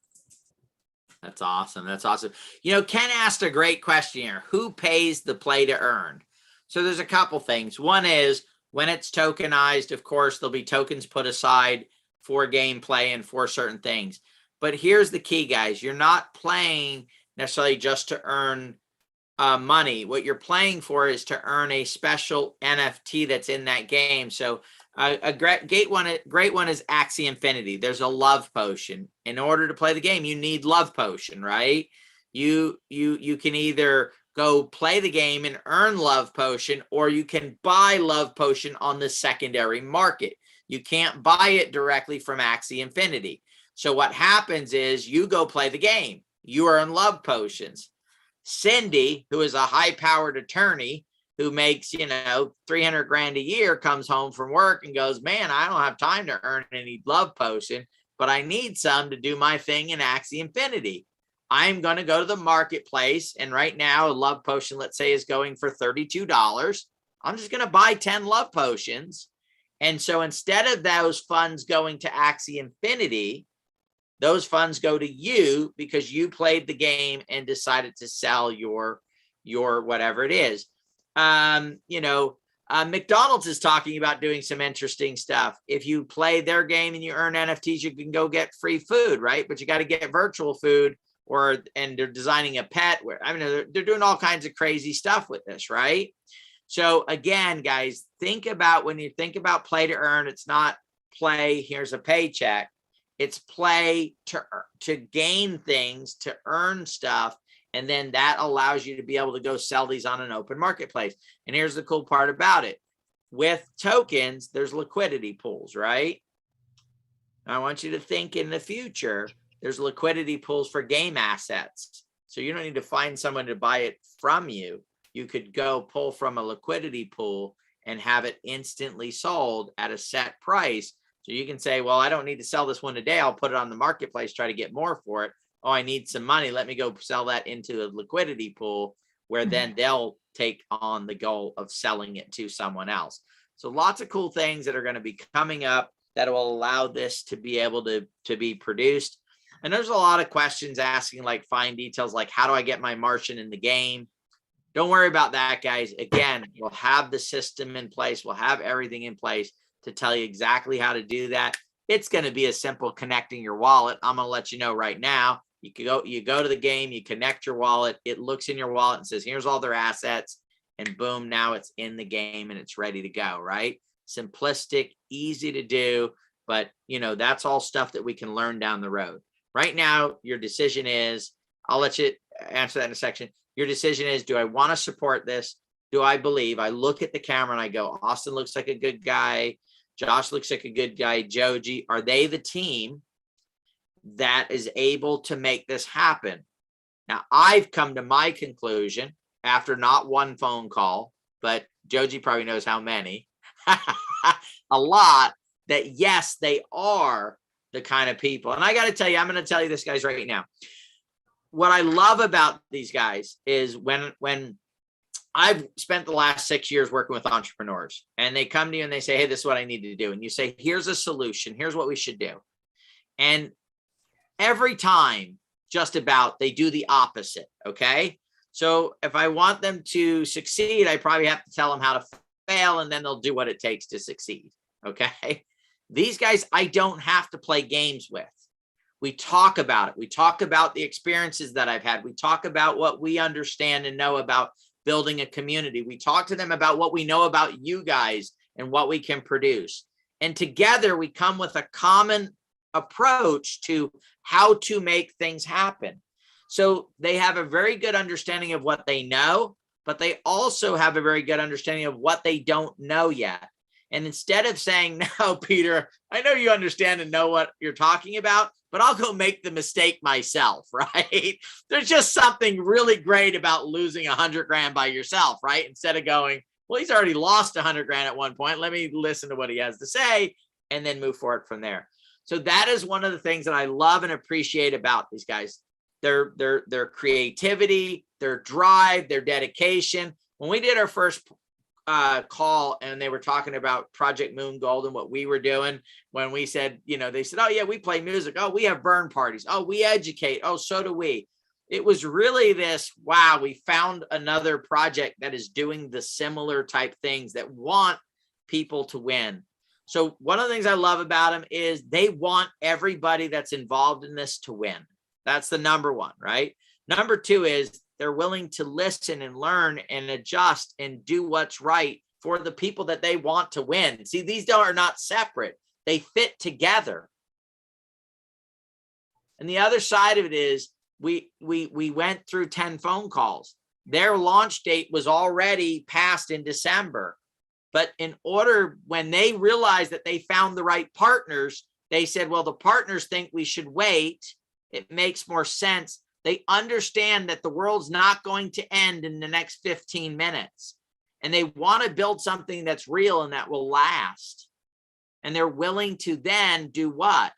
That's awesome. That's awesome. Ken asked a great question here. Who pays the play to earn? So there's a couple things. One is, when it's tokenized, of course, there'll be tokens put aside for gameplay and for certain things. But here's the key, guys. You're not playing necessarily just to earn money. What you're playing for is to earn a special NFT that's in that game. So a great one is Axie Infinity. There's a love potion. In order to play the game, you need love potion, right? You can either go play the game and earn love potion, or you can buy love potion on the secondary market. You can't buy it directly from Axie Infinity. So what happens is, you go play the game, you earn love potions. Cindy, who is a high-powered attorney who makes, 300 grand a year, comes home from work and goes, man, I don't have time to earn any love potion, but I need some to do my thing in Axie Infinity. I'm going to go to the marketplace, and right now a love potion, let's say, is going for $32. I'm just going to buy 10 love potions. And so instead of those funds going to Axie Infinity, those funds go to you because you played the game and decided to sell your whatever it is. McDonald's is talking about doing some interesting stuff. If you play their game and you earn NFTs, you can go get free food, right? But you got to get virtual food, and they're designing a pet where, they're doing all kinds of crazy stuff with this, right? So again, guys, think about, when you think about play to earn, it's not play, here's a paycheck. It's play to gain things, to earn stuff. And then that allows you to be able to go sell these on an open marketplace. And here's the cool part about it. With tokens, there's liquidity pools, right? I want you to think, in the future, there's liquidity pools for game assets. So you don't need to find someone to buy it from you. You could go pull from a liquidity pool and have it instantly sold at a set price. So you can say, well, I don't need to sell this one today. I'll put it on the marketplace, try to get more for it. Oh, I need some money. Let me go sell that into a liquidity pool, where then they'll take on the goal of selling it to someone else. So lots of cool things that are going to be coming up that will allow this to be able to be produced. And there's a lot of questions asking, like, fine details, like, how do I get my Martian in the game? Don't worry about that, guys. Again, we'll have the system in place. We'll have everything in place to tell you exactly how to do that. It's going to be as simple connecting your wallet. I'm going to let you know right now. You go to the game, you connect your wallet. It looks in your wallet and says, here's all their assets. And boom, now it's in the game and it's ready to go, right? Simplistic, easy to do, but that's all stuff that we can learn down the road. Right now, your decision is, I'll let you answer that in a section. Your decision is, do I want to support this? Do I believe? I look at the camera and I go, Austin looks like a good guy. Josh looks like a good guy. Joji, are they the team that is able to make this happen? Now, I've come to my conclusion after not one phone call, but Joji probably knows how many, a lot, that yes, they are the kind of people. And I got to tell you, I'm going to tell you this, guys, right now. What I love about these guys is when I've spent the last 6 years working with entrepreneurs, and they come to you and they say, hey, this is what I need to do. And you say, here's a solution. Here's what we should do. And every time, just about, they do the opposite. Okay. So if I want them to succeed, I probably have to tell them how to fail, and then they'll do what it takes to succeed. Okay. These guys, I don't have to play games with. We talk about it. We talk about the experiences that I've had. We talk about what we understand and know about building a community. We talk to them about what we know about you guys and what we can produce. And together we come with a common approach to how to make things happen. So they have a very good understanding of what they know, but they also have a very good understanding of what they don't know yet. And instead of saying, no, Peter, I know you understand and know what you're talking about, but I'll go make the mistake myself, right? There's just something really great about losing 100 grand by yourself, right? Instead of going, well, he's already lost 100 grand at one point. Let me listen to what he has to say and then move forward from there. So that is one of the things that I love and appreciate about these guys. Their creativity, their drive, their dedication. When we did our first call and they were talking about Project Moon Gold and what we were doing, when we said, you know, they said, oh yeah, we play music. Oh, we have burn parties. Oh, we educate. Oh, so do we. It was really this, wow, we found another project that is doing the similar type things that want people to win. So one of the things I love about them is they want everybody that's involved in this to win. That's the number one, right? Number two is they're willing to listen and learn and adjust and do what's right for the people that they want to win. See, these are not separate. They fit together. And the other side of it is we went through 10 phone calls. Their launch date was already passed in December. But in order, when they realized that they found the right partners, they said, well, the partners think we should wait. It makes more sense. They understand that the world's not going to end in the next 15 minutes. And they want to build something that's real and that will last. And they're willing to then do what?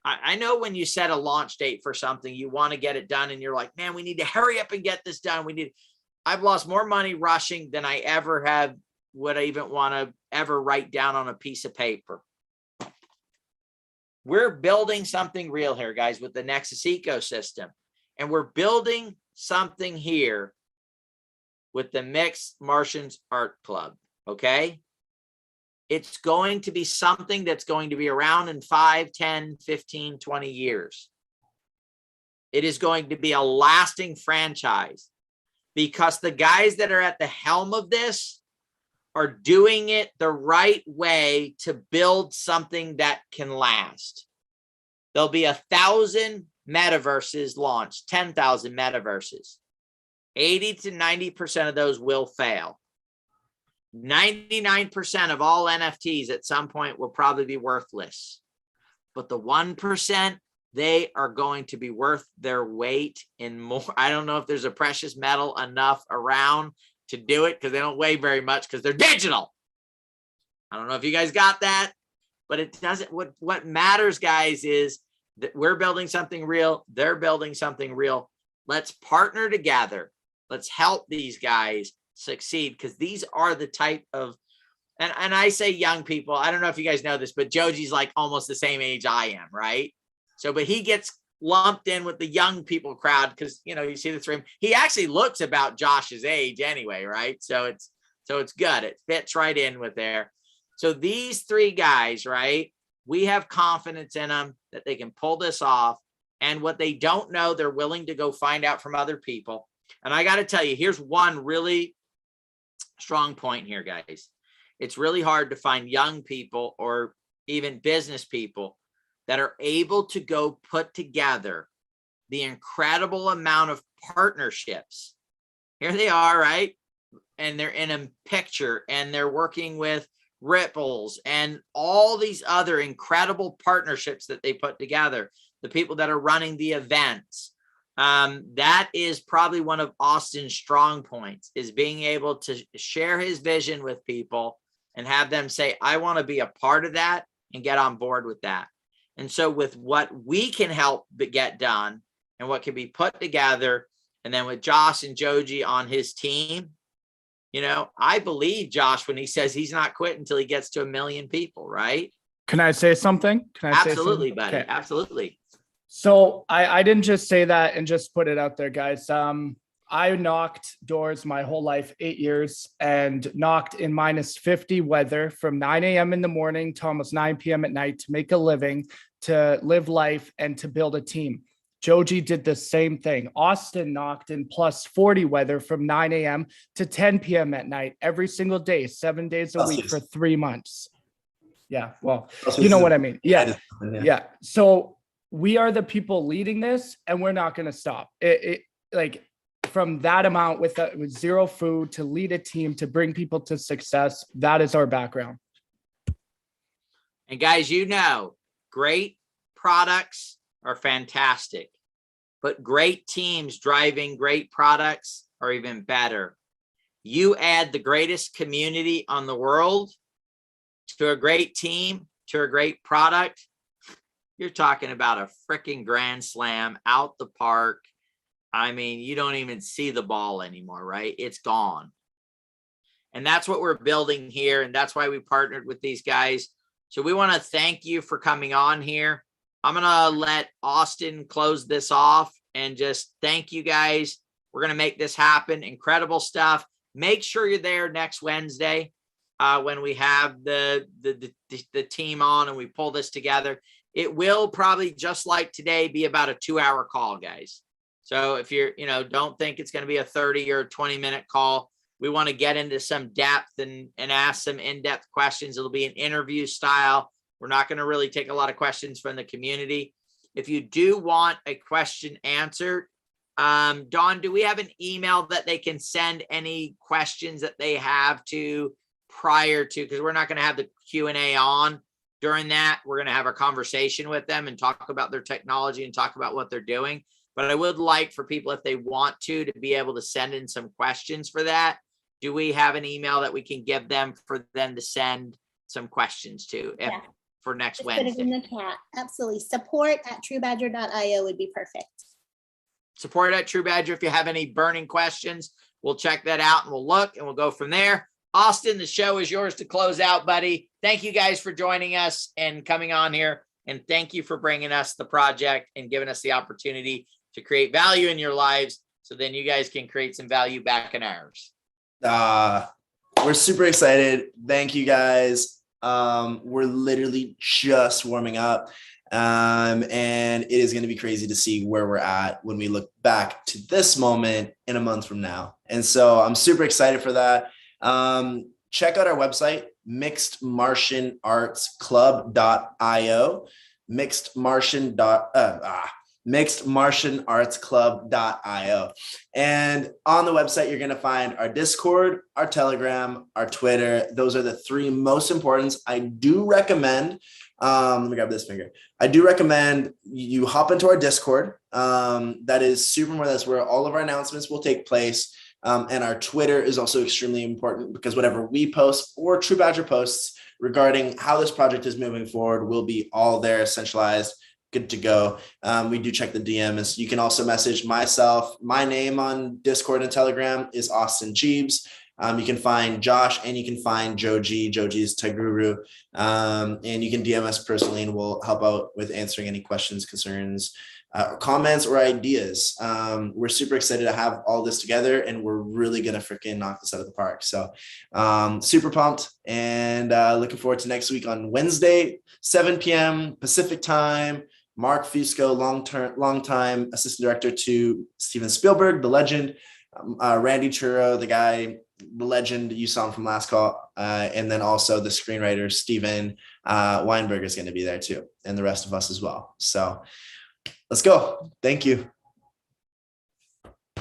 I know when you set a launch date for something, you want to get it done and you're like, man, we need to hurry up and get this done. I've lost more money rushing than I ever have, would I even want to ever write down on a piece of paper. We're building something real here, guys, with the Nexus ecosystem. And we're building something here with the Mixed Martians Art Club, okay? It's going to be something that's going to be around in 5, 10, 15, 20 years. It is going to be a lasting franchise because the guys that are at the helm of this are doing it the right way to build something that can last. There'll be 1,000 metaverses launched, 10,000 metaverses. 80 to 90% of those will fail. 99% of all NFTs at some point will probably be worthless. But the 1%, they are going to be worth their weight in more. I don't know if there's a precious metal enough around to do it because they don't weigh very much because they're digital. I don't know if you guys got that, but it doesn't. What matters, guys, is that we're building something real. They're building something real. Let's partner together. Let's help these guys succeed because these are the type of, and I say young people, I don't know if you guys know this, but Joji's like almost the same age I am, right? So, but he gets lumped in with the young people crowd because, you know, you see the three, he actually looks about Josh's age anyway, right? So it's good. It fits right in with there. So these three guys, right? We have confidence in them that they can pull this off. And what they don't know, they're willing to go find out from other people. And I got to tell you, here's one really strong point here, guys. It's really hard to find young people or even business people that are able to go put together the incredible amount of partnerships. Here they are, right? And they're in a picture and they're working with Ripples and all these other incredible partnerships that they put together. The people that are running the events. That is probably one of Austin's strong points, is being able to share his vision with people and have them say, I want to be a part of that and get on board with that. And so with what we can help get done and what can be put together, and then with Josh and Joji on his team, you know, I believe Josh when he says he's not quitting until he gets to 1 million people, right? Can I say something? Absolutely, buddy. Okay. Absolutely. So I didn't just say that and just put it out there, guys. I knocked doors my whole life, 8 years, and knocked in -50 weather from 9 a.m. in the morning to almost 9 p.m. at night to make a living, to live life, and to build a team. Joji did the same thing. Austin knocked in +40 weather from 9 a.m. to 10 p.m. at night every single day, 7 days a week for 3 months. Yeah, well, you know what I mean. Yeah, yeah. So we are the people leading this, and we're not going to stop. Like from that amount with zero food to lead a team to bring people to success. That is our background. And guys, you know, great products are fantastic, but great teams driving great products are even better. You add the greatest community on the world to a great team, to a great product, you're talking about a freaking grand slam out the park. I mean, you don't even see the ball anymore, right? It's gone. And that's what we're building here. And that's why we partnered with these guys. So we want to thank you for coming on here. I'm going to let Austin close this off and just thank you guys. We're going to make this happen. Incredible stuff. Make sure you're there next Wednesday when we have the team on and we pull this together. It will probably, just like today, be about a 2-hour call, guys. So if you're, don't think it's going to be a 30 or 20-minute call. We want to get into some depth and ask some in-depth questions. It'll be an interview style. We're not going to really take a lot of questions from the community. If you do want a question answered, Dawn, do we have an email that they can send any questions that they have to prior to, because we're not going to have the Q&A on during that. We're going to have a conversation with them and talk about their technology and talk about what they're doing. But I would like for people, if they want to be able to send in some questions for that. Do we have an email that we can give them for them to send some questions to for next Wednesday? Put it in the chat. Absolutely. Support@truebadger.io would be perfect. Support at True Badger. If you have any burning questions, we'll check that out and we'll look and we'll go from there. Austin, the show is yours to close out, buddy. Thank you guys for joining us and coming on here. And thank you for bringing us the project and giving us the opportunity to create value in your lives. So then you guys can create some value back in ours. We're super excited. Thank you guys. We're literally just warming up. And it is going to be crazy to see where we're at when we look back to this moment in a month from now. And so I'm super excited for that. Check out our website, mixedmartianartsclub.io, mixedmartianartsclub.io. And on the website, you're going to find our Discord, our Telegram, our Twitter. Those are the 3 most important. I do recommend, let me grab this finger. I do recommend you hop into our Discord. That is super important. That's where all of our announcements will take place. And our Twitter is also extremely important because whatever we post or True Badger posts regarding how this project is moving forward will be all there, centralized, good to go. We do check the DMs. You can also message myself. My name on Discord and Telegram is Austin Jeebs. You can find Josh and you can find Joji. Joji's Taguru. And you can DM us personally and we'll help out with answering any questions, concerns, comments, or ideas. We're super excited to have all this together and we're really going to freaking knock this out of the park. So super pumped and looking forward to next week on Wednesday, 7 p.m. Pacific time. Mark Fusco, long-time assistant director to Steven Spielberg, the legend. Randy Churro, the legend you saw him from last call. And then also the screenwriter, Steven Weinberg is going to be there too. And the rest of us as well. So let's go. Thank you.